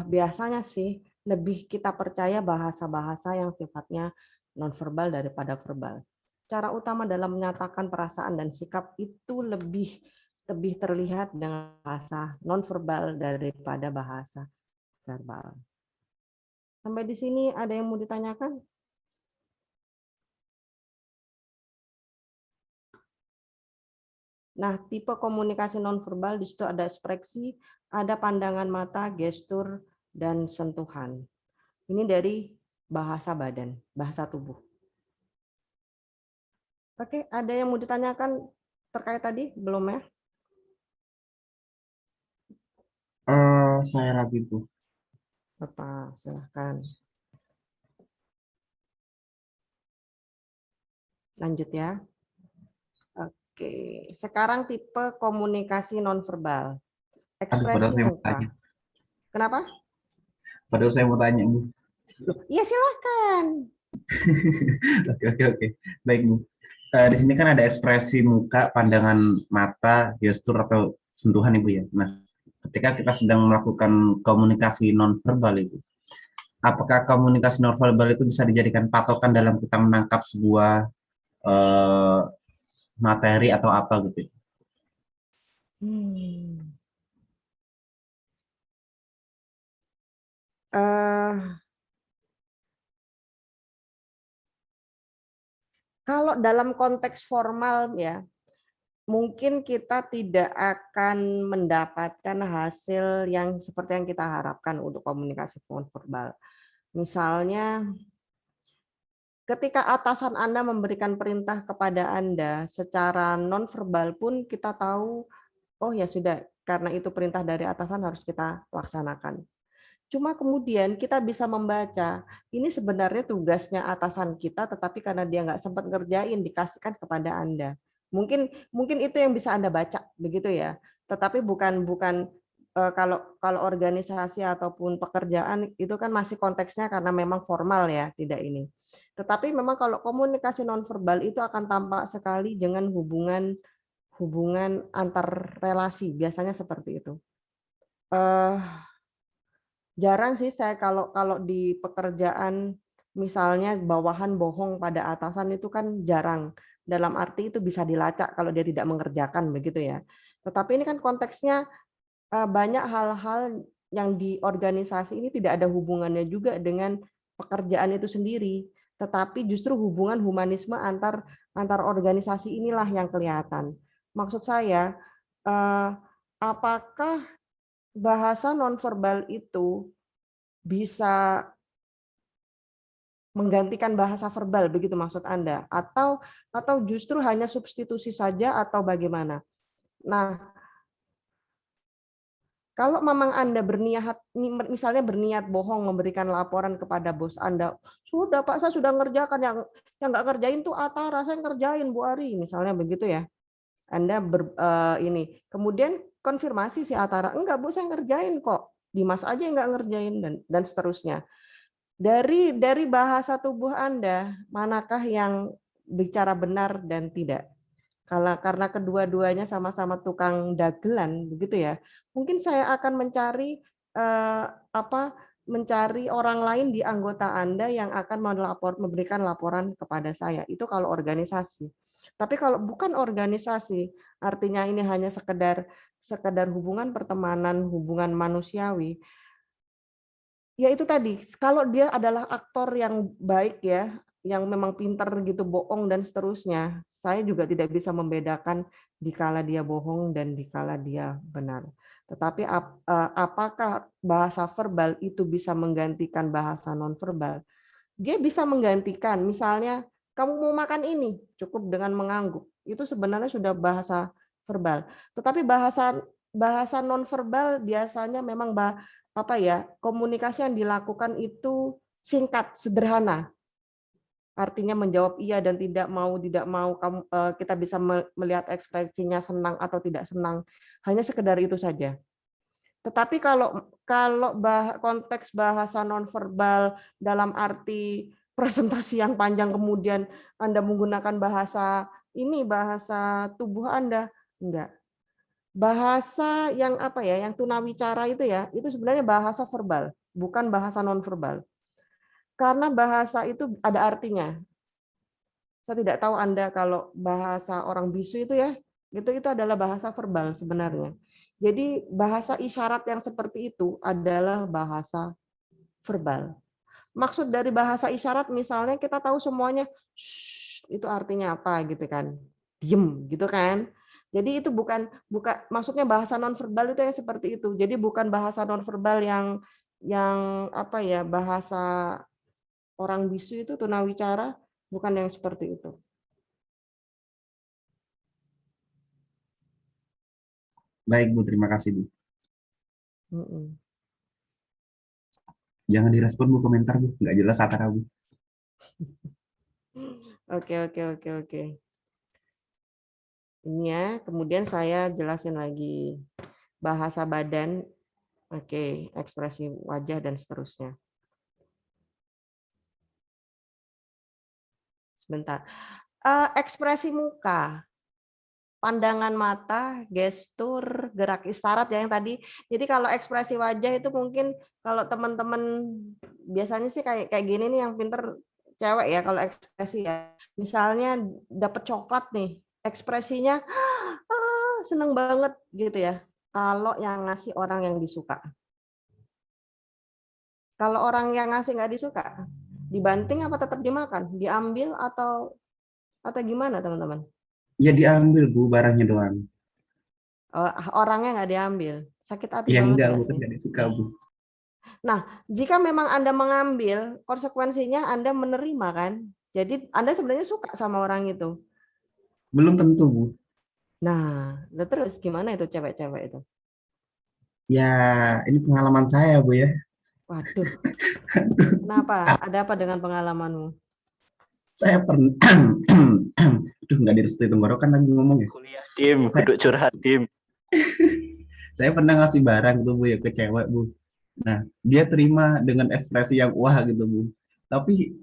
biasanya sih lebih kita percaya bahasa-bahasa yang sifatnya nonverbal daripada verbal. Cara utama dalam menyatakan perasaan dan sikap itu lebih terlihat dengan bahasa nonverbal daripada bahasa verbal. Sampai di sini ada yang mau ditanyakan? Nah, tipe komunikasi nonverbal di situ ada ekspresi, ada pandangan mata, gestur, dan sentuhan. Ini dari bahasa badan, bahasa tubuh. Oke, ada yang mau ditanyakan terkait tadi? Belum ya? Saya ragu, Bu. Apa? Silahkan. Lanjut ya. Oke, sekarang tipe komunikasi nonverbal. Aduh, padahal Ekspresi saya mau muka. tanya. Kenapa? Padahal saya mau tanya, Bu. Iya, silahkan. Oke, oke, oke. Baik, Bu. Di sini kan ada ekspresi muka, pandangan mata, gestur atau sentuhan, Ibu ya. Nah, ketika kita sedang melakukan komunikasi nonverbal itu, apakah komunikasi nonverbal itu bisa dijadikan patokan dalam kita menangkap sebuah eh, materi atau apa gitu? Hmm. Eh, Kalau dalam konteks formal ya, mungkin kita tidak akan mendapatkan hasil yang seperti yang kita harapkan untuk komunikasi nonverbal. Misalnya, ketika atasan Anda memberikan perintah kepada Anda secara nonverbal pun kita tahu, oh ya sudah, karena itu perintah dari atasan harus kita laksanakan. Cuma kemudian kita bisa membaca, ini sebenarnya tugasnya atasan kita, tetapi karena dia nggak sempat ngerjain, dikasihkan kepada Anda. Mungkin itu yang bisa Anda baca, begitu ya. Tetapi bukan kalau organisasi ataupun pekerjaan itu kan masih konteksnya karena memang formal ya, tidak ini. Tetapi memang kalau komunikasi nonverbal itu akan tampak sekali dengan hubungan antar relasi, biasanya seperti itu. Jarang sih saya kalau di pekerjaan misalnya bawahan bohong pada atasan itu kan jarang. Dalam arti itu bisa dilacak kalau dia tidak mengerjakan begitu ya. Tetapi ini kan konteksnya banyak hal-hal yang di organisasi ini tidak ada hubungannya juga dengan pekerjaan itu sendiri, tetapi justru hubungan humanisme antar organisasi inilah yang kelihatan. Maksud saya, apakah bahasa nonverbal itu bisa menggantikan bahasa verbal, begitu maksud Anda? Atau justru hanya substitusi saja atau bagaimana? Nah, kalau memang Anda misalnya berniat bohong memberikan laporan kepada bos Anda, sudah Pak, saya sudah ngerjakan, yang nggak ngerjain tuh Atara, saya ngerjain Bu Ari, misalnya begitu ya. Anda ini kemudian konfirmasi si Atara, enggak Bu, saya ngerjain kok. Dimas aja yang nggak ngerjain, dan seterusnya. Dari bahasa tubuh Anda, manakah yang bicara benar dan tidak? Karena kedua-duanya sama-sama tukang dagelan, begitu ya. Mungkin saya akan mencari mencari orang lain di anggota Anda yang akan memberikan laporan kepada saya. Itu kalau organisasi. Tapi kalau bukan organisasi, artinya ini hanya sekedar hubungan pertemanan, hubungan manusiawi, ya itu tadi, kalau dia adalah aktor yang baik ya, yang memang pintar gitu, bohong dan seterusnya, saya juga tidak bisa membedakan dikala dia bohong dan dikala dia benar. Tetapi apakah bahasa verbal itu bisa menggantikan bahasa nonverbal? Dia bisa menggantikan, misalnya kamu mau makan ini, cukup dengan mengangguk. Itu sebenarnya sudah bahasa verbal. Tetapi bahasa nonverbal biasanya memang komunikasi yang dilakukan itu singkat, sederhana. Artinya menjawab iya dan tidak mau, kita bisa melihat ekspresinya senang atau tidak senang. Hanya sekedar itu saja. Tetapi kalau konteks bahasa nonverbal dalam arti presentasi yang panjang kemudian Anda menggunakan bahasa tubuh Anda, enggak. Bahasa yang yang tunawicara itu ya, itu sebenarnya bahasa verbal, bukan bahasa nonverbal. Karena bahasa itu ada artinya. Saya tidak tahu Anda kalau bahasa orang bisu itu ya, itu adalah bahasa verbal sebenarnya. Jadi bahasa isyarat yang seperti itu adalah bahasa verbal. Maksud dari bahasa isyarat misalnya kita tahu semuanya itu artinya apa gitu kan. Diem gitu kan. Jadi itu bukan maksudnya bahasa nonverbal itu yang seperti itu. Jadi bukan bahasa nonverbal yang bahasa orang bisu itu tunawicara, bukan yang seperti itu. Baik Bu, terima kasih Bu. Jangan direspon Bu komentar Bu, nggak jelas Atara Bu. Oke. Ini ya, kemudian saya jelasin lagi bahasa badan, ekspresi wajah dan seterusnya. Sebentar. Ekspresi muka, pandangan mata, gestur, gerak isyarat ya yang tadi. Jadi kalau ekspresi wajah itu mungkin kalau teman-teman biasanya sih kayak gini nih yang pinter cewek ya kalau ekspresi ya. Misalnya dapat coklat nih, ekspresinya seneng banget gitu ya. Kalau yang ngasih orang yang disuka. Kalau orang yang ngasih nggak disuka, dibanting apa tetap dimakan? Diambil atau gimana teman-teman? Ya diambil Bu, barangnya doang. Orangnya nggak diambil. Sakit hati Ya banget enggak nggak Bu, sih? kan nggak suka Bu. Nah, jika memang Anda mengambil, konsekuensinya Anda menerima kan? Jadi Anda sebenarnya suka sama orang itu. Belum tentu Bu. Nah, terus gimana itu cewek-cewek itu? Ya ini pengalaman saya Bu ya. Waduh, kenapa? Ada apa dengan pengalamanmu? Saya pernah, aduh nggak direstui tenggorokan lagi ngomong ya. Kuliah Dim, kudu curhat Dim. Saya pernah ngasih barang tuh Bu ya ke cewek Bu. Nah dia terima dengan ekspresi yang wah gitu Bu. Tapi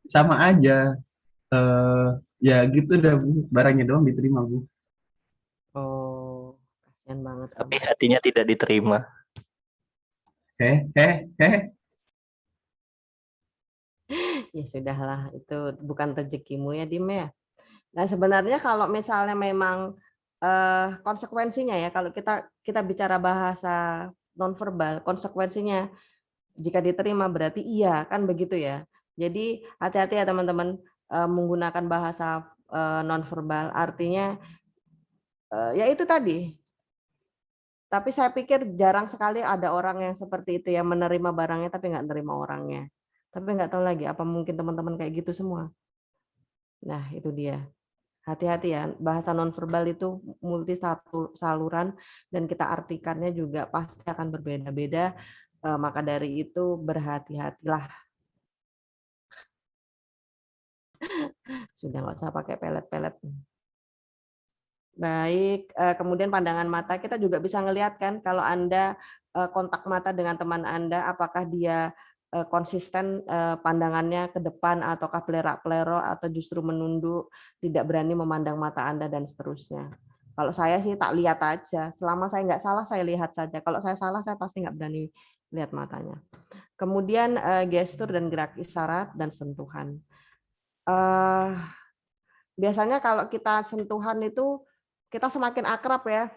sama aja, ya gitu dah Bu. Barangnya doang diterima Bu. Oh, kasihan banget Tapi kamu. hatinya tidak diterima. Ya sudahlah, itu bukan rezekimu ya, Dim ya. Nah, sebenarnya kalau misalnya memang konsekuensinya ya, kalau kita bicara bahasa nonverbal, konsekuensinya jika diterima berarti iya, kan begitu ya. Jadi hati-hati ya teman-teman menggunakan bahasa nonverbal, artinya ya itu tadi. Tapi saya pikir jarang sekali ada orang yang seperti itu ya, menerima barangnya tapi nggak nerima orangnya. Tapi nggak tahu lagi apa mungkin teman-teman kayak gitu semua. Nah, itu dia. Hati-hati ya, bahasa nonverbal itu multi saluran dan kita artikannya juga pasti akan berbeda-beda. Maka dari itu berhati-hatilah. Sudah nggak usah pakai pelet-pelet. Baik, kemudian pandangan mata kita juga bisa ngelihat kan kalau Anda kontak mata dengan teman Anda, apakah dia konsisten pandangannya ke depan ataukah pelerak-pelero atau justru menunduk, tidak berani memandang mata Anda dan seterusnya. Kalau saya sih tak lihat aja, selama saya nggak salah saya lihat saja. Kalau saya salah saya pasti nggak berani lihat matanya. Kemudian gestur dan gerak isyarat dan sentuhan. biasanya kalau kita sentuhan itu kita semakin akrab ya.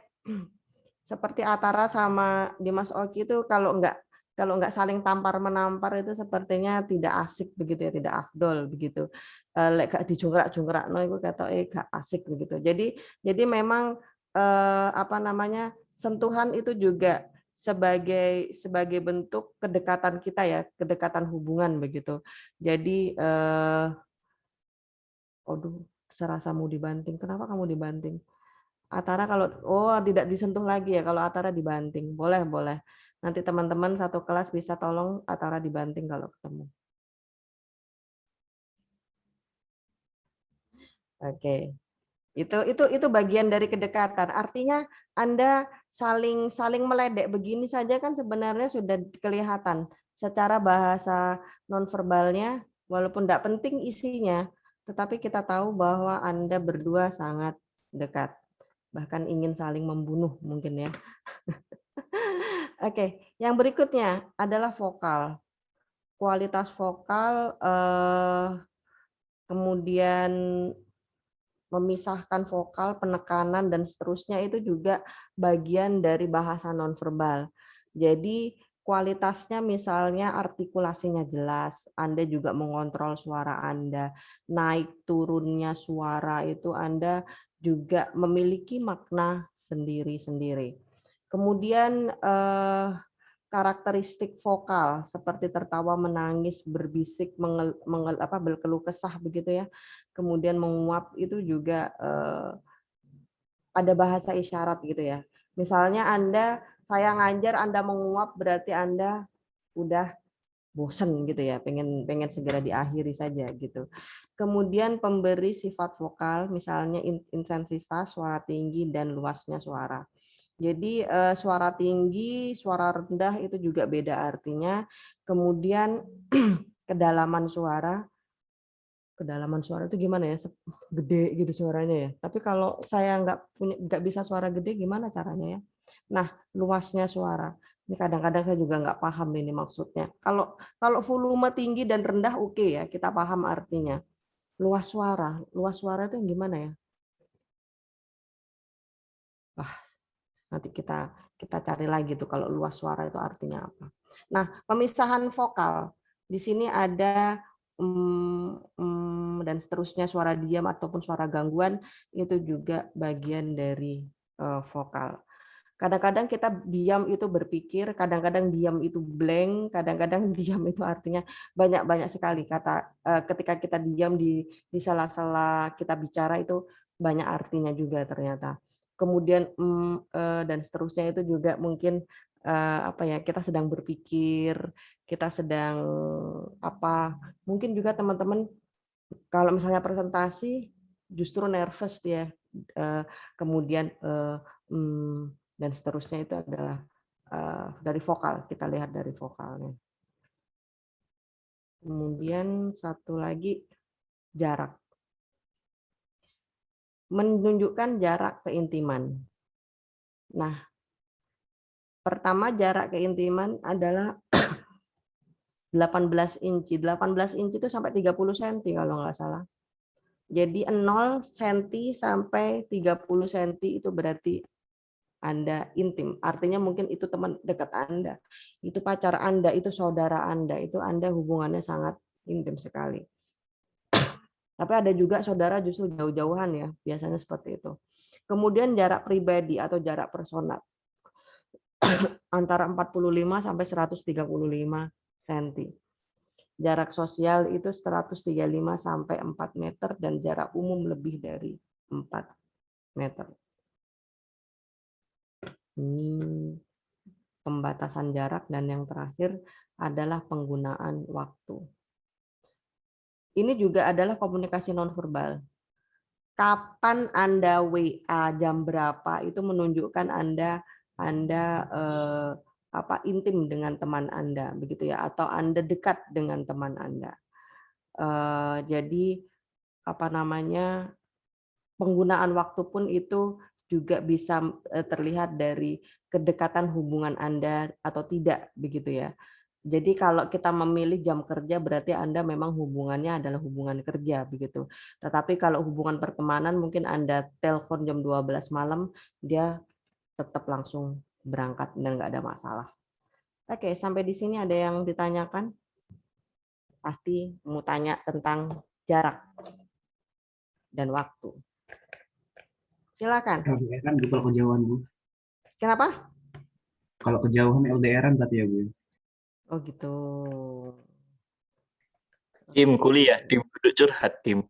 Seperti Atara sama Dimas Oki itu kalau nggak saling tampar menampar itu sepertinya tidak asik begitu ya, tidak afdol begitu. Lek gak dijungkrak-jungkrakno itu kata gak asik begitu. Jadi memang apa namanya, sentuhan itu juga sebagai bentuk kedekatan kita ya, kedekatan hubungan begitu. Jadi aduh, serasa mau dibanting. Kenapa kamu dibanting? Atara kalau tidak disentuh lagi ya kalau Atara dibanting. Boleh, boleh. Nanti teman-teman satu kelas bisa tolong Atara dibanting kalau ketemu. Oke. Itu bagian dari kedekatan. Artinya Anda saling meledek begini saja kan sebenarnya sudah kelihatan secara bahasa nonverbalnya, walaupun tidak penting isinya, tetapi kita tahu bahwa Anda berdua sangat dekat. Bahkan ingin saling membunuh mungkin ya. Oke, yang berikutnya adalah vokal. Kualitas vokal, kemudian memisahkan vokal, penekanan, dan seterusnya itu juga bagian dari bahasa nonverbal. Jadi kualitasnya misalnya artikulasinya jelas, Anda juga mengontrol suara Anda, naik turunnya suara itu Anda juga memiliki makna sendiri-sendiri. Kemudian karakteristik vokal seperti tertawa, menangis, berbisik, berkeluh kesah begitu ya. Kemudian menguap itu juga ada bahasa isyarat gitu ya. Misalnya saya ngajar Anda menguap berarti Anda udah bosen gitu ya, pengen segera diakhiri saja gitu. Kemudian pemberi sifat vokal misalnya intensitas, suara tinggi dan luasnya suara. Jadi suara tinggi, suara rendah itu juga beda artinya. Kemudian kedalaman suara itu gimana ya? Gede gitu suaranya ya. Tapi kalau saya nggak bisa suara gede, gimana caranya ya? Nah, luasnya suara. Ini kadang-kadang saya juga nggak paham ini maksudnya. Kalau volume tinggi dan rendah oke ya, kita paham artinya. Luas suara itu yang gimana ya? Wah, nanti kita cari lagi tuh kalau luas suara itu artinya apa. Nah, pemisahan vokal. Di sini ada dan seterusnya, suara diam ataupun suara gangguan itu juga bagian dari vokal. Kadang-kadang kita diam itu berpikir, kadang-kadang diam itu blank, kadang-kadang diam itu artinya banyak sekali kata. Ketika kita diam di sela-sela kita bicara itu banyak artinya juga ternyata. Kemudian dan seterusnya itu juga mungkin kita sedang berpikir, kita sedang mungkin juga teman-teman kalau misalnya presentasi justru nervous dia, kemudian dan seterusnya itu adalah dari vokal, kita lihat dari vokalnya. Kemudian satu lagi jarak. Menunjukkan jarak keintiman. Nah, pertama jarak keintiman adalah 18 inci. 18 inci itu sampai 30 cm kalau nggak salah. Jadi 0 cm sampai 30 cm itu berarti Anda intim. Artinya mungkin itu teman dekat Anda, itu pacar Anda, itu saudara Anda, itu Anda hubungannya sangat intim sekali. Tapi ada juga saudara justru jauh-jauhan ya, biasanya seperti itu. Kemudian jarak pribadi atau jarak personal antara 45 sampai 135 cm. Jarak sosial itu 135 sampai 4 meter dan jarak umum lebih dari 4 meter. Ini pembatasan jarak, dan yang terakhir adalah penggunaan waktu. Ini juga adalah komunikasi nonverbal. Kapan Anda WA, jam berapa, itu menunjukkan Anda intim dengan teman Anda, begitu ya, atau Anda dekat dengan teman Anda. Jadi penggunaan waktu pun itu juga bisa terlihat dari kedekatan hubungan Anda atau tidak, begitu ya. Jadi kalau kita memilih jam kerja berarti Anda memang hubungannya adalah hubungan kerja begitu. Tetapi kalau hubungan pertemanan mungkin Anda telepon jam 12 malam, dia tetap langsung berangkat dan nggak ada masalah. Oke, sampai di sini ada yang ditanyakan? Pasti mau tanya tentang jarak dan waktu. Silakan. LDR-an Bu, kalau kejauhan Bu. Kenapa? Kalau kejauhan LDR-an berarti ya Bu. Oh gitu. Dim kuliah, Dim duduk curhat, Dim.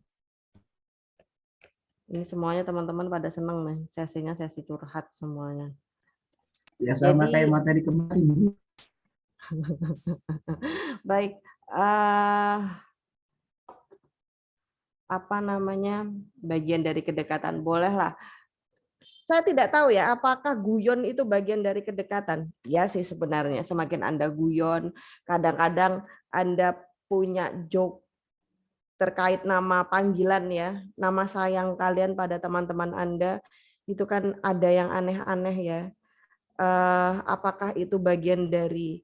Ini semuanya teman-teman pada seneng nih. Sesinya sesi curhat semuanya. Ya sama kayak Jadi materi kemarin Bu. baik. Apa namanya, bagian dari kedekatan, bolehlah. Saya tidak tahu ya, apakah guyon itu bagian dari kedekatan? Ya sih sebenarnya, semakin Anda guyon, kadang-kadang Anda punya joke terkait nama panggilan ya, nama sayang kalian pada teman-teman Anda, itu kan ada yang aneh-aneh ya. Apakah itu bagian dari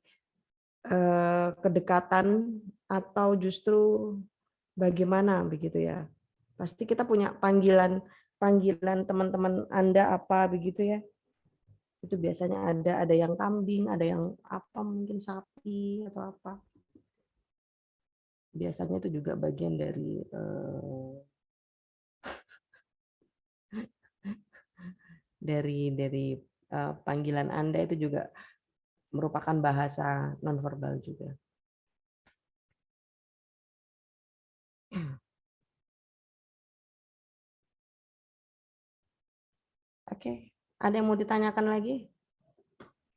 kedekatan atau justru bagaimana begitu ya? Pasti kita punya panggilan teman-teman Anda apa begitu ya. Itu biasanya ada yang kambing, ada yang apa mungkin sapi atau apa. Biasanya itu juga bagian dari panggilan Anda itu juga merupakan bahasa nonverbal juga. Oke, ada yang mau ditanyakan lagi?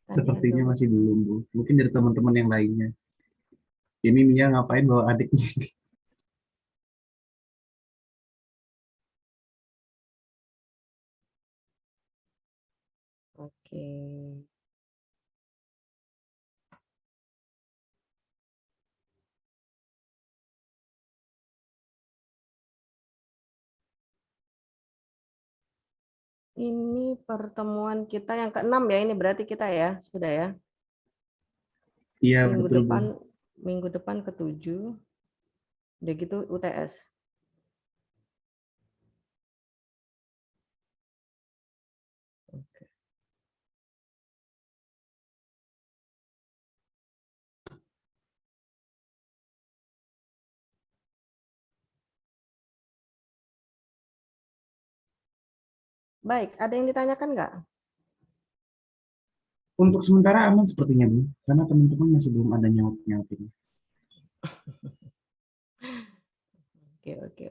Tadi Sepertinya ada. masih belum Bu. Mungkin dari teman-teman yang lainnya. Ini Mia ngapain bawa adiknya? Oke. Ini pertemuan kita yang ke-6 ya, ini berarti kita ya, sudah ya. Iya Minggu betul Bu. depan ke-7. Udah gitu UTS. Oke. Baik, ada yang ditanyakan nggak? Untuk sementara aman sepertinya Bu. Karena teman-teman masih belum ada nyaut-nyautin.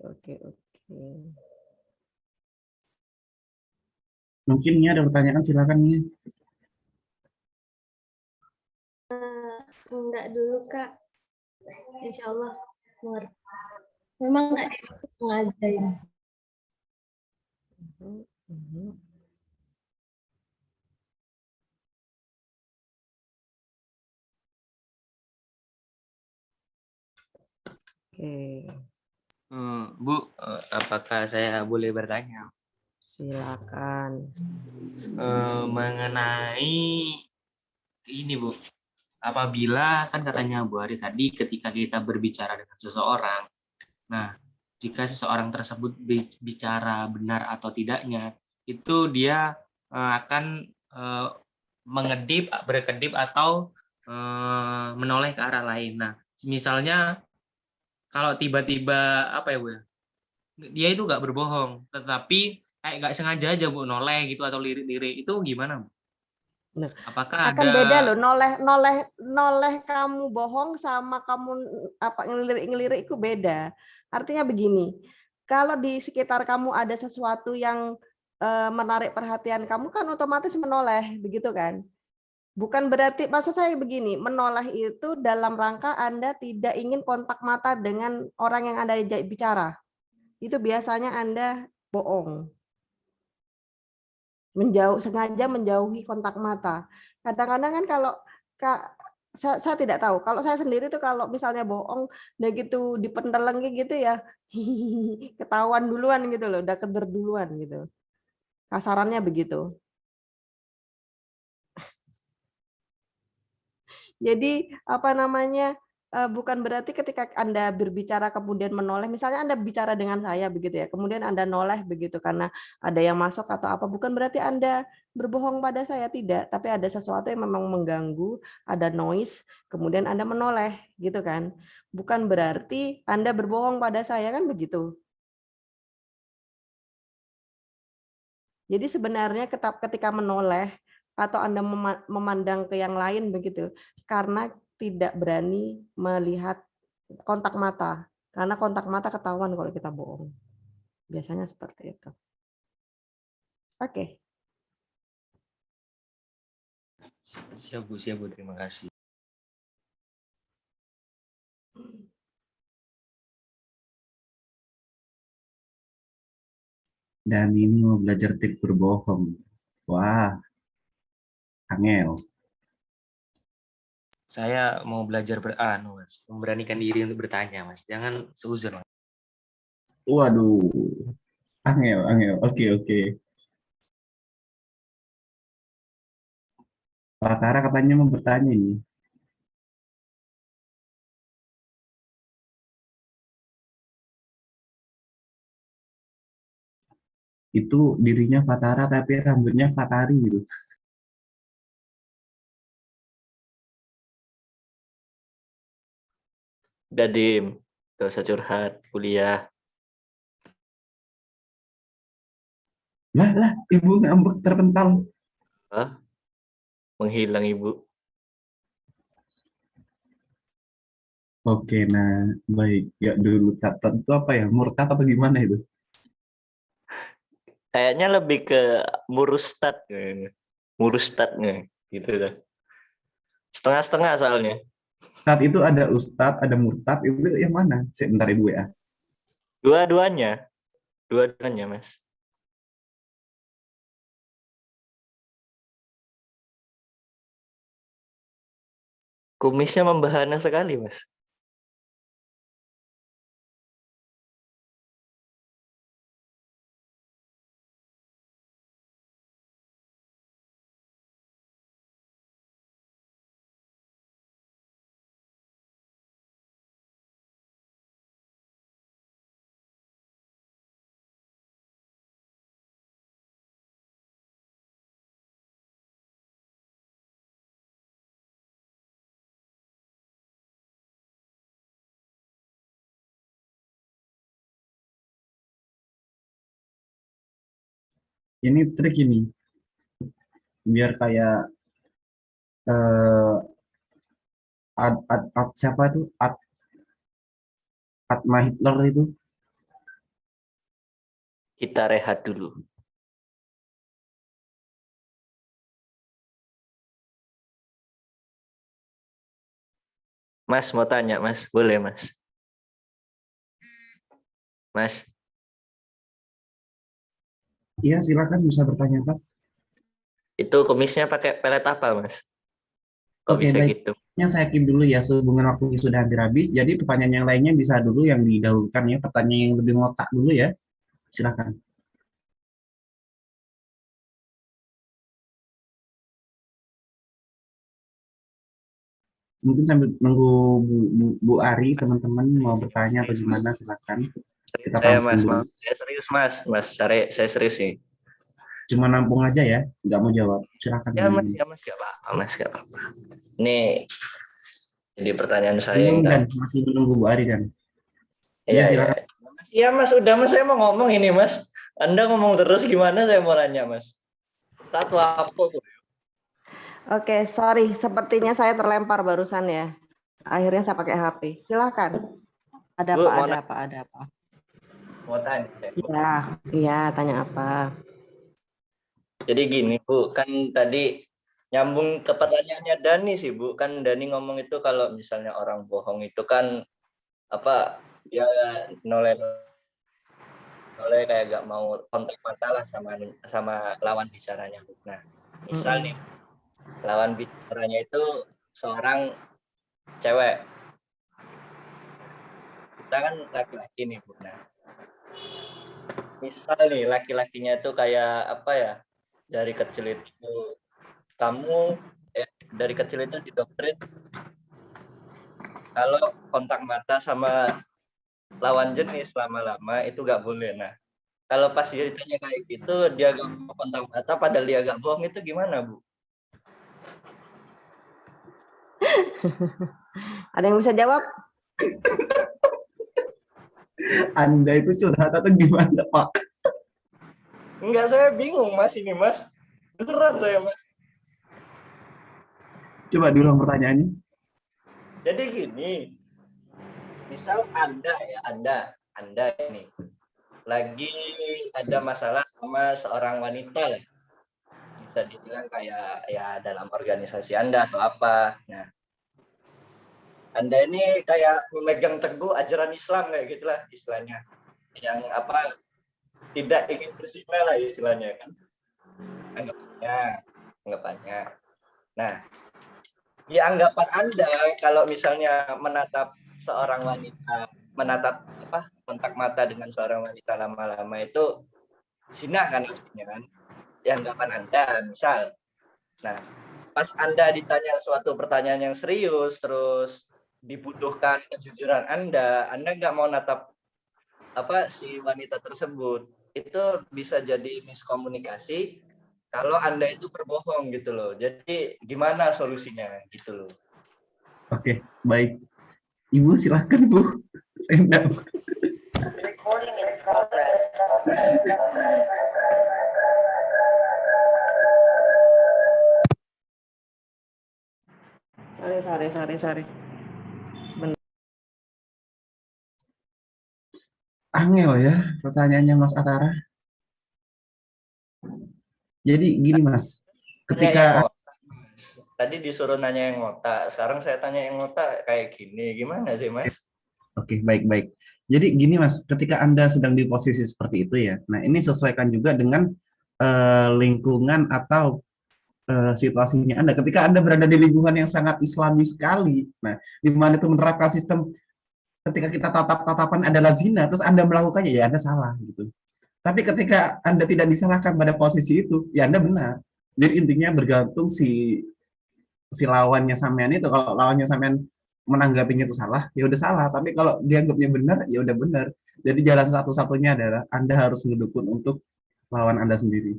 Oke. Mungkin Mia ada pertanyaan, silakan Mia. Enggak dulu Kak, Insya Allah mengerti. Memang nggak dimaksud sengaja ya. Oke, Bu, apakah saya boleh bertanya silakan. mengenai ini, Bu? Apabila kan katanya Bu Ari tadi ketika kita berbicara dengan seseorang, nah jika seseorang tersebut bicara benar atau tidaknya, itu dia akan berkedip atau menoleh ke arah lain. Nah, misalnya kalau tiba-tiba apa ya Bu ya? Dia itu nggak berbohong, tetapi kayak nggak sengaja aja Bu noleh gitu atau lirik-lirik, itu gimana Bu? Nah, Apakah akan ada beda loh, noleh kamu bohong sama kamu apa ngelirik itu beda. Artinya begini, kalau di sekitar kamu ada sesuatu yang menarik perhatian kamu kan otomatis menoleh, begitu kan? Bukan berarti, maksud saya begini, menoleh itu dalam rangka Anda tidak ingin kontak mata dengan orang yang Anda bicara. Itu biasanya Anda bohong. Sengaja menjauhi kontak mata. Kadang-kadang kan kalau saya tidak tahu. Kalau saya sendiri tuh kalau misalnya bohong, udah gitu dipendeleng gitu ya, ketahuan duluan gitu loh, udah keder duluan gitu. Kasarannya begitu. Jadi apa namanya, bukan berarti ketika Anda berbicara kemudian menoleh, misalnya Anda bicara dengan saya begitu ya, kemudian Anda noleh begitu karena ada yang masuk atau apa, bukan berarti Anda berbohong pada saya, tidak, tapi ada sesuatu yang memang mengganggu, ada noise, kemudian Anda menoleh gitu kan. Bukan berarti Anda berbohong pada saya, kan begitu. Jadi sebenarnya ketika menoleh atau Anda memandang ke yang lain begitu, karena tidak berani melihat kontak mata. Karena kontak mata ketahuan kalau kita bohong. Biasanya seperti itu. Oke. Siap Bu, terima kasih. Dan ini mau belajar trik berbohong. Wah, angel. Saya mau belajar Mas, memberanikan diri untuk bertanya, Mas. Jangan seuzur, Mas. Waduh, angel. Oke. Pak Tara katanya mau bertanya nih. Itu dirinya Fatara tapi rambutnya Fatari gitu. Udah Dim, gak usah curhat, kuliah. Lah, ibu ngambek terpental. Hah? Menghilang ibu. Oke, nah baik. Ya dulu Tatan itu apa ya? Murtad atau gimana itu? Kayaknya lebih ke murustad. Murustadnya gitu dah. Setengah-setengah soalnya. Saat itu ada Ustadz, ada Murtad, itu yang mana? Sebentar ibu ya. Dua-duanya. Dua-duanya, Mas. Kumisnya membahana sekali, Mas. Ini trik ini. Biar kayak eh siapa itu? Atma Hitler itu. Kita rehat dulu. Mas mau tanya, Mas. Boleh, Mas? Mas, Iya, silakan bisa bertanya, Pak. itu kumisnya pakai pelet apa, Mas? Kok Oke, bisa baik. gitu? Saya keep dulu ya, sehubungan waktunya sudah hampir habis. Jadi pertanyaan yang lainnya bisa dulu yang didahulukan ya. Pertanyaan yang lebih ngotak dulu ya. Silakan. Mungkin sambil nunggu Bu Ari, teman-teman mau bertanya atau gimana, silakan. Kita Saya, tampung Mas. dulu. Saya serius, Mas. Mas, saya serius nih. Cuma nampung aja ya, nggak mau jawab. Silakan. Ya, Mas. Ya, Mas. Gak apa-apa, Mas. Gak apa-apa. Ini jadi pertanyaan saya Belum yang dan tadi. masih menunggu Bu Ari dan. Iya, Iya, iya. silakan. Iya, Mas. Udah, Mas. Saya mau ngomong ini, Mas. Anda ngomong terus gimana saya mau nanya, Mas? Satu apa tuh? Oke, sorry, sepertinya saya terlempar barusan ya. Akhirnya saya pakai HP. Silakan. Ada Bu, apa? mau Ada nanya. apa? Ada apa? Mau tanya saya, Bu. Iya, tanya apa? Jadi gini, Bu. Kan tadi nyambung ke pertanyaannya Dani sih, Bu. Kan Dani ngomong itu kalau misalnya orang bohong itu kan apa ya noleh kayak gak mau kontak mata lah sama lawan bicaranya. Nah, misal nih lawan bicaranya itu seorang cewek, kita kan laki-laki nih Bu. Nah, misal nih laki-lakinya itu kayak apa ya, dari kecil itu kamu dari kecil itu didoktrin kalau kontak mata sama lawan jenis lama-lama itu nggak boleh. Nah, kalau pas dia ditanya kayak gitu, dia gak mau kontak mata padahal dia gak bohong, itu gimana, Bu? Ada yang bisa jawab? Anda itu curhat atau gimana, Pak? Enggak, saya bingung, Mas, ini, Mas. Beneran saya, Mas. Coba diulang pertanyaannya. Jadi gini, misal Anda ini lagi ada masalah sama seorang wanita lah. Bisa dibilang kayak ya dalam organisasi Anda atau apa. Nah, Anda ini kayak memegang teguh ajaran Islam kayak gitulah istilahnya. Yang apa, tidak ingin berzina lah istilahnya kan. Anggapannya. Nah, di anggapan Anda kalau misalnya menatap seorang wanita, menatap kontak mata dengan seorang wanita lama-lama itu zina kan artinya kan? Di anggapan Anda misal. Nah, pas Anda ditanya suatu pertanyaan yang serius, terus dibutuhkan kejujuran Anda nggak mau natap si wanita tersebut, itu bisa jadi miskomunikasi kalau Anda itu berbohong gitu loh. Jadi gimana solusinya gitu loh. Oke, baik. Ibu silahkan, Bu. Saya enggak. Sorry. Angel ya pertanyaannya Mas Atara. Jadi gini, Mas. Ketika Tadi disuruh nanya yang ngotak, sekarang saya tanya yang ngotak kayak gini, gimana sih, Mas? Oke, baik. Jadi gini, Mas, ketika Anda sedang di posisi seperti itu ya, nah ini sesuaikan juga dengan lingkungan atau situasinya Anda. Ketika Anda berada di lingkungan yang sangat Islami sekali, nah di mana itu menerapkan sistem ketika kita tatap-tatapan adalah zina, terus Anda melakukannya, ya Anda salah gitu. Tapi ketika Anda tidak disalahkan pada posisi itu, ya Anda benar. Jadi intinya bergantung si lawannya sampean itu. Kalau lawannya sampean menanggapinya itu salah, ya udah salah. Tapi kalau dianggapnya benar, ya udah benar. Jadi jalan satu-satunya adalah Anda harus mendukung untuk lawan Anda sendiri.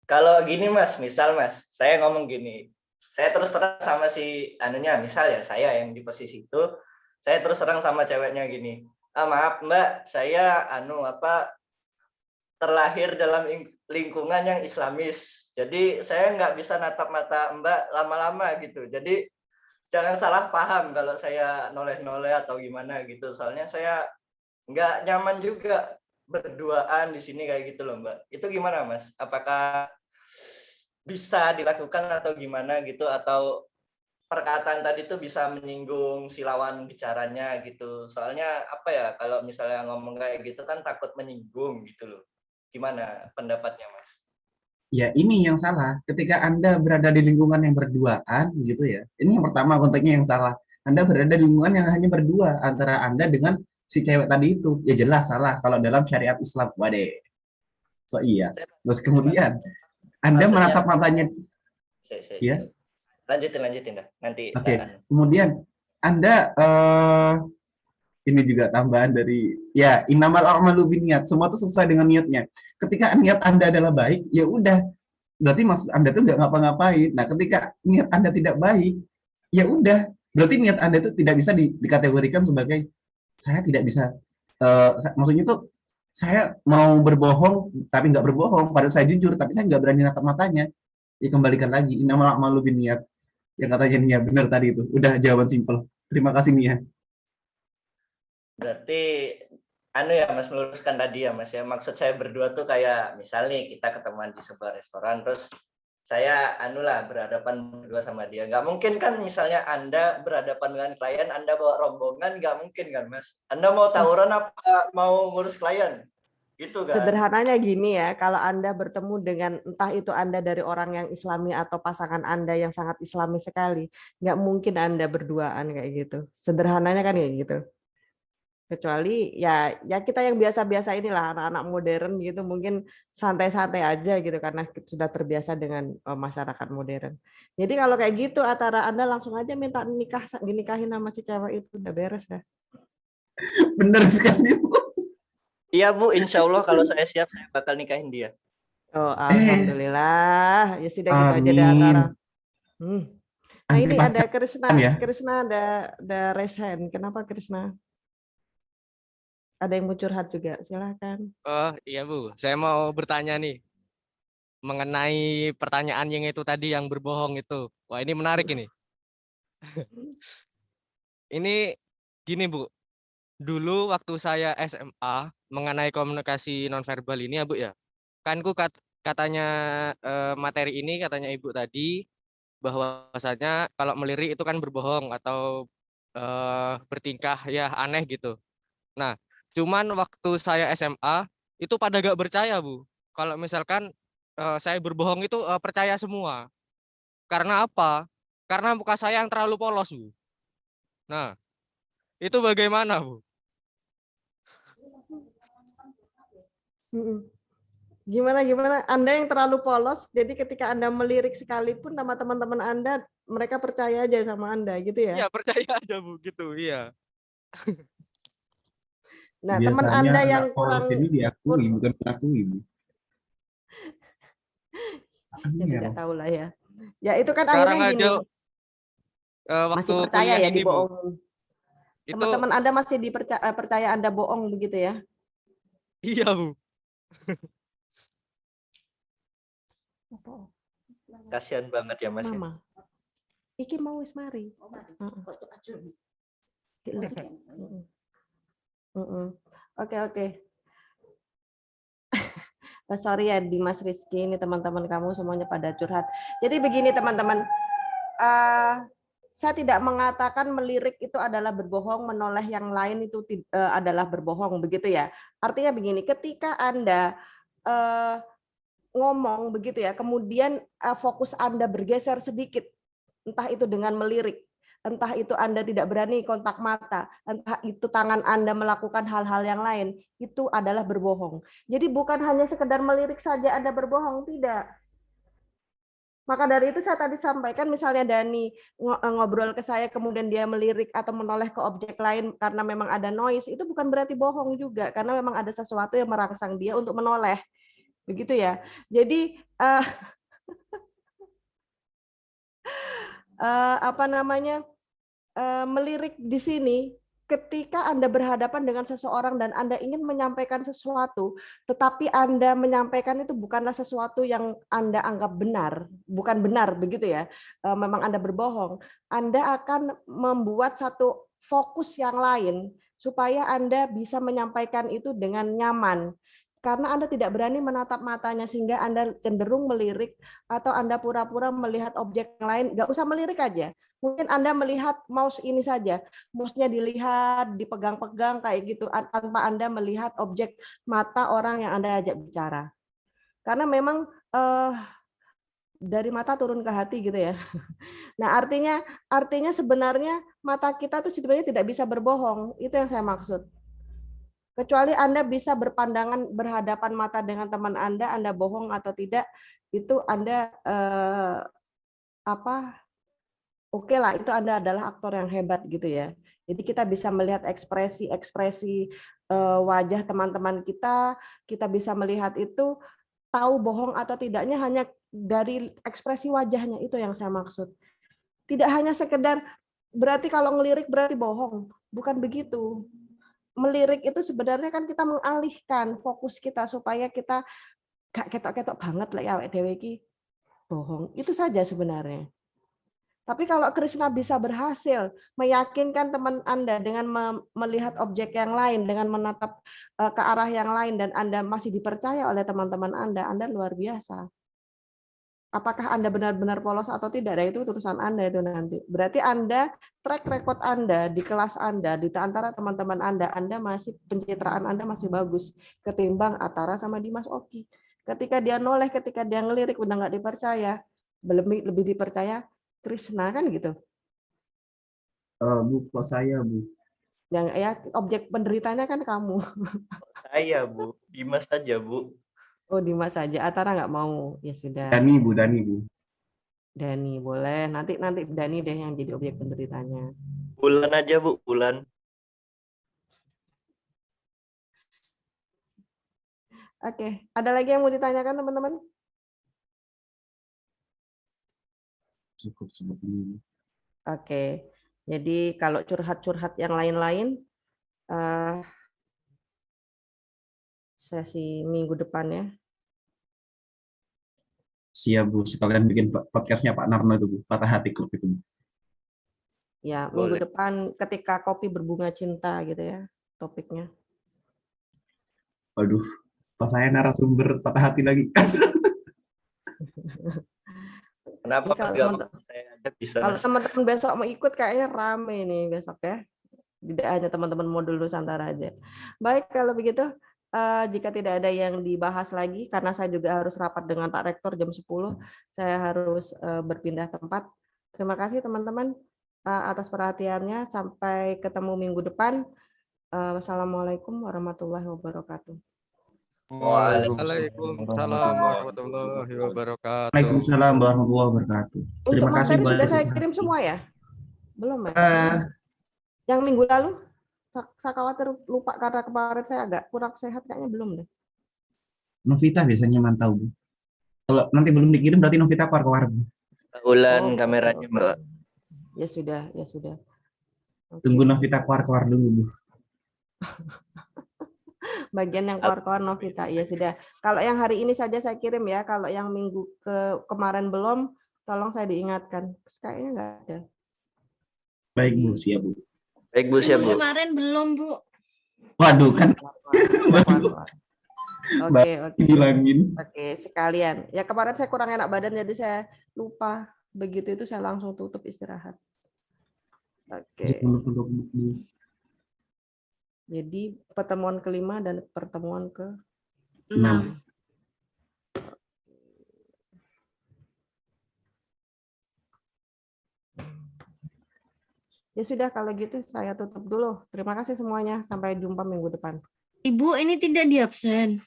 Kalau gini, Mas, misal Mas, saya ngomong gini, saya terus terang sama si misal ya saya yang di posisi itu, saya terus terang sama ceweknya gini, maaf Mbak, saya terlahir dalam lingkungan yang Islamis, jadi saya nggak bisa natap mata Mbak lama-lama gitu, jadi jangan salah paham kalau saya noleh-noleh atau gimana gitu, soalnya saya nggak nyaman juga berduaan di sini kayak gitu loh Mbak. Itu gimana Mas? Apakah bisa dilakukan atau gimana gitu, atau perkataan tadi tuh bisa menyinggung si lawan bicaranya gitu. Soalnya kalau misalnya ngomong kayak gitu kan takut menyinggung gitu loh. Gimana pendapatnya Mas? Ya ini yang salah. Ketika Anda berada di lingkungan yang berduaan gitu ya. Ini yang pertama konteksnya yang salah. Anda berada di lingkungan yang hanya berdua antara Anda dengan si cewek tadi itu. Ya jelas salah kalau dalam syariat Islam. Waduh. So iya. Terus kemudian Anda menatap matanya. Ya. Lanjutin dah. Nanti. Oke. Kemudian Anda ini juga tambahan dari ya innamal a'malu binniyat. Semua itu sesuai dengan niatnya. Ketika niat Anda adalah baik, ya udah. Berarti maksud Anda tuh nggak ngapa-ngapain. Nah, ketika niat Anda tidak baik, ya udah. Berarti niat Anda itu tidak bisa dikategorikan sebagai saya tidak bisa. Maksudnya tuh saya mau berbohong tapi nggak berbohong. Padahal saya jujur tapi saya nggak berani natap matanya. Dikembalikan lagi. Innamal a'malu binniyat. Yang katanya Nia benar tadi itu. Udah jawaban simpel. Terima kasih Nia. Berarti ya Mas, meluruskan tadi ya Mas ya. Maksud saya berdua tuh kayak misalnya kita ketemuan di sebuah restoran terus saya berhadapan berdua sama dia. Nggak mungkin kan misalnya Anda berhadapan dengan klien, Anda bawa rombongan, nggak mungkin kan Mas. Anda mau tawuran apa mau ngurus klien? Gitu kan. Sederhananya gini ya, kalau Anda bertemu dengan entah itu Anda dari orang yang Islami atau pasangan Anda yang sangat Islami sekali, nggak mungkin Anda berduaan kayak gitu. Sederhananya kan kayak gitu. Kecuali ya kita yang biasa-biasa inilah anak-anak modern gitu mungkin santai-santai aja gitu karena sudah terbiasa dengan masyarakat modern. Jadi kalau kayak gitu antara Anda langsung aja minta dinikahin sama si cewek itu udah beres dah. Bener sekali, Bu. Iya Bu, insya Allah kalau saya siap saya bakal nikahin dia. Oh, alhamdulillah. Ya sudah gitu aja deh antara. Amin. Nah, Anti ini ada pacaran ya. Krisna ada raise hand. Kenapa Krisna? Ada yang mau curhat juga, silahkan. Oh iya Bu, saya mau bertanya nih mengenai pertanyaan yang itu tadi yang berbohong itu. Wah ini menarik ini. Ini gini Bu, dulu waktu saya SMA mengenai komunikasi nonverbal ini ya Bu ya. Kan katanya materi ini katanya Ibu tadi bahwasanya kalau melirik itu kan berbohong atau bertingkah ya aneh gitu. Nah, cuman waktu saya SMA itu pada gak percaya Bu. Kalau misalkan saya berbohong itu percaya semua. Karena apa? Karena muka saya yang terlalu polos Bu. Nah, itu bagaimana Bu? Gimana? Anda yang terlalu polos, jadi ketika Anda melirik sekalipun sama teman-teman Anda, mereka percaya aja sama Anda, gitu ya? Iya percaya aja Bu, gitu. Iya. Nah, teman Biasanya Anda anak yang polos kurang, ini diakui, bukan diakui, Bu. ya Iya. tidak tahu lah ya. Ya itu kan Sekarang akhirnya gini, aja waktu masih percaya kuliah ya ini Bu, dibohongin. itu Teman-teman Anda masih percaya Anda bohong begitu ya? iya Bu. Kasihan banget ya Mas. Mama. Iki mau wis mari. Oke. Sorry ya Dimas Rizky, ini teman-teman kamu semuanya pada curhat. Jadi begini teman-teman, saya tidak mengatakan melirik itu adalah berbohong, menoleh yang lain itu adalah berbohong, begitu ya. Artinya begini, ketika Anda ngomong begitu ya, kemudian fokus Anda bergeser sedikit, entah itu dengan melirik, entah itu Anda tidak berani kontak mata, entah itu tangan Anda melakukan hal-hal yang lain, itu adalah berbohong. Jadi bukan hanya sekedar melirik saja Anda berbohong, tidak. Maka dari itu saya tadi sampaikan misalnya Dani ngobrol ke saya kemudian dia melirik atau menoleh ke objek lain karena memang ada noise, itu bukan berarti bohong juga karena memang ada sesuatu yang merangsang dia untuk menoleh. Begitu ya. Jadi melirik di sini ketika Anda berhadapan dengan seseorang dan Anda ingin menyampaikan sesuatu, tetapi Anda menyampaikan itu bukanlah sesuatu yang Anda anggap benar, bukan benar begitu ya. Memang Anda berbohong. Anda akan membuat satu fokus yang lain supaya Anda bisa menyampaikan itu dengan nyaman. Karena Anda tidak berani menatap matanya sehingga Anda cenderung melirik atau Anda pura-pura melihat objek yang lain, nggak usah melirik aja. Mungkin Anda melihat mouse ini saja, mouse-nya dilihat, dipegang-pegang kayak gitu, tanpa Anda melihat objek mata orang yang Anda ajak bicara. Karena memang dari mata turun ke hati gitu ya. Nah artinya sebenarnya mata kita tuh sebenarnya tidak bisa berbohong, itu yang saya maksud. Kecuali Anda bisa berpandangan berhadapan mata dengan teman Anda bohong atau tidak, itu Anda oke lah, itu Anda adalah aktor yang hebat gitu ya. Jadi kita bisa melihat ekspresi wajah teman-teman kita bisa melihat itu, tahu bohong atau tidaknya hanya dari ekspresi wajahnya, itu yang saya maksud. Tidak hanya sekedar berarti kalau ngelirik berarti bohong, bukan begitu. Melirik itu sebenarnya kan kita mengalihkan fokus kita supaya kita gak ketok-ketok banget lah ya awake dhewe iki bohong. Itu saja sebenarnya. Tapi kalau Krishna bisa berhasil meyakinkan teman Anda dengan melihat objek yang lain, dengan menatap ke arah yang lain, dan Anda masih dipercaya oleh teman-teman Anda luar biasa. Apakah Anda benar-benar polos atau tidak, nah, itu urusan Anda itu nanti. Berarti Anda, track record Anda di kelas Anda, di antara teman-teman Anda masih pencitraan Anda masih bagus ketimbang Atara sama Dimas Oki. Ketika dia noleh, ketika dia ngelirik, udah nggak dipercaya, lebih dipercaya Krishna kan gitu. Bu, kok saya Bu? Yang ya objek penderitanya kan kamu. Saya, Bu. Dimas saja, Bu. Oh, Dimas saja. Atara nggak mau. Ya sudah. Dani Bu, Dani Bu. Dani boleh. Nanti Dani deh yang jadi objek penderitanya. Bulan aja, Bu. Bulan. Oke. Ada lagi yang mau ditanyakan teman-teman? Cukup seperti ini. Oke. Jadi kalau curhat-curhat yang lain-lain, sesi minggu depan ya. Siap Bu, sekalian bikin podcastnya Pak Narno itu Bu, Patah Hati Club itu Bu. Ya, Boleh. minggu depan ketika kopi berbunga cinta gitu ya topiknya. Waduh, pas saya narasumber Patah Hati lagi. Kenapa Ini Mas kalau gak mau? teman-teman Saya ada bisa, kalau Mas. teman-teman besok mau ikut kayaknya rame nih besok ya. Tidak hanya teman-teman modul Nusantara aja. Baik, kalau begitu jika tidak ada yang dibahas lagi karena saya juga harus rapat dengan Pak Rektor jam 10, saya harus berpindah tempat. Terima kasih teman-teman atas perhatiannya. Sampai ketemu minggu depan. Wassalamualaikum warahmatullahi wabarakatuh. Waalaikumsalam warahmatullahi wabarakatuh. Waalaikumsalam warahmatullahi wabarakatuh. Untuk Terima kasih Bu. materi sudah saya kirim semua ya? Belum ya? Yang minggu lalu saya khawatir lupa karena kemarin saya agak kurang sehat, kayaknya belum deh. Novita biasanya mantau Bu. Kalau nanti belum dikirim berarti Novita keluar-keluar Bu. Bulan Oh, kameranya, Mbak. ya sudah, ya sudah. Oke. Tunggu Novita keluar-keluar dulu Bu. Bagian yang keluar-keluar Novita, ya sudah. Kalau yang hari ini saja saya kirim ya. Kalau yang minggu kemarin belum, tolong saya diingatkan. Kayaknya nggak ada. Baik Bu, siap Bu. Baik, Bu. Siap, Minggu Bu. kemarin belum, Bu. Waduh kan Keluar-keluar. Oke, oke. bilangin. Oke, sekalian. Ya kemarin saya kurang enak badan jadi saya lupa. Begitu itu saya langsung tutup istirahat. Oke. Jadi pertemuan kelima dan pertemuan ke-6. 6. Ya sudah, kalau gitu saya tutup dulu. Terima kasih semuanya. Sampai jumpa minggu depan. Ibu, ini tidak di absen.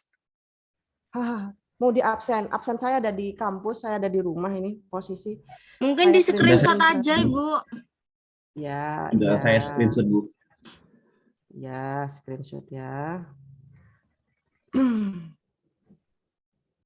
Mau di absen. Absen saya ada di kampus, saya ada di rumah ini posisi. Mungkin Saya di print screenshot screenshot. aja, Ibu. Ya, Sudah ya. saya screenshot Bu. Ya, screenshot ya.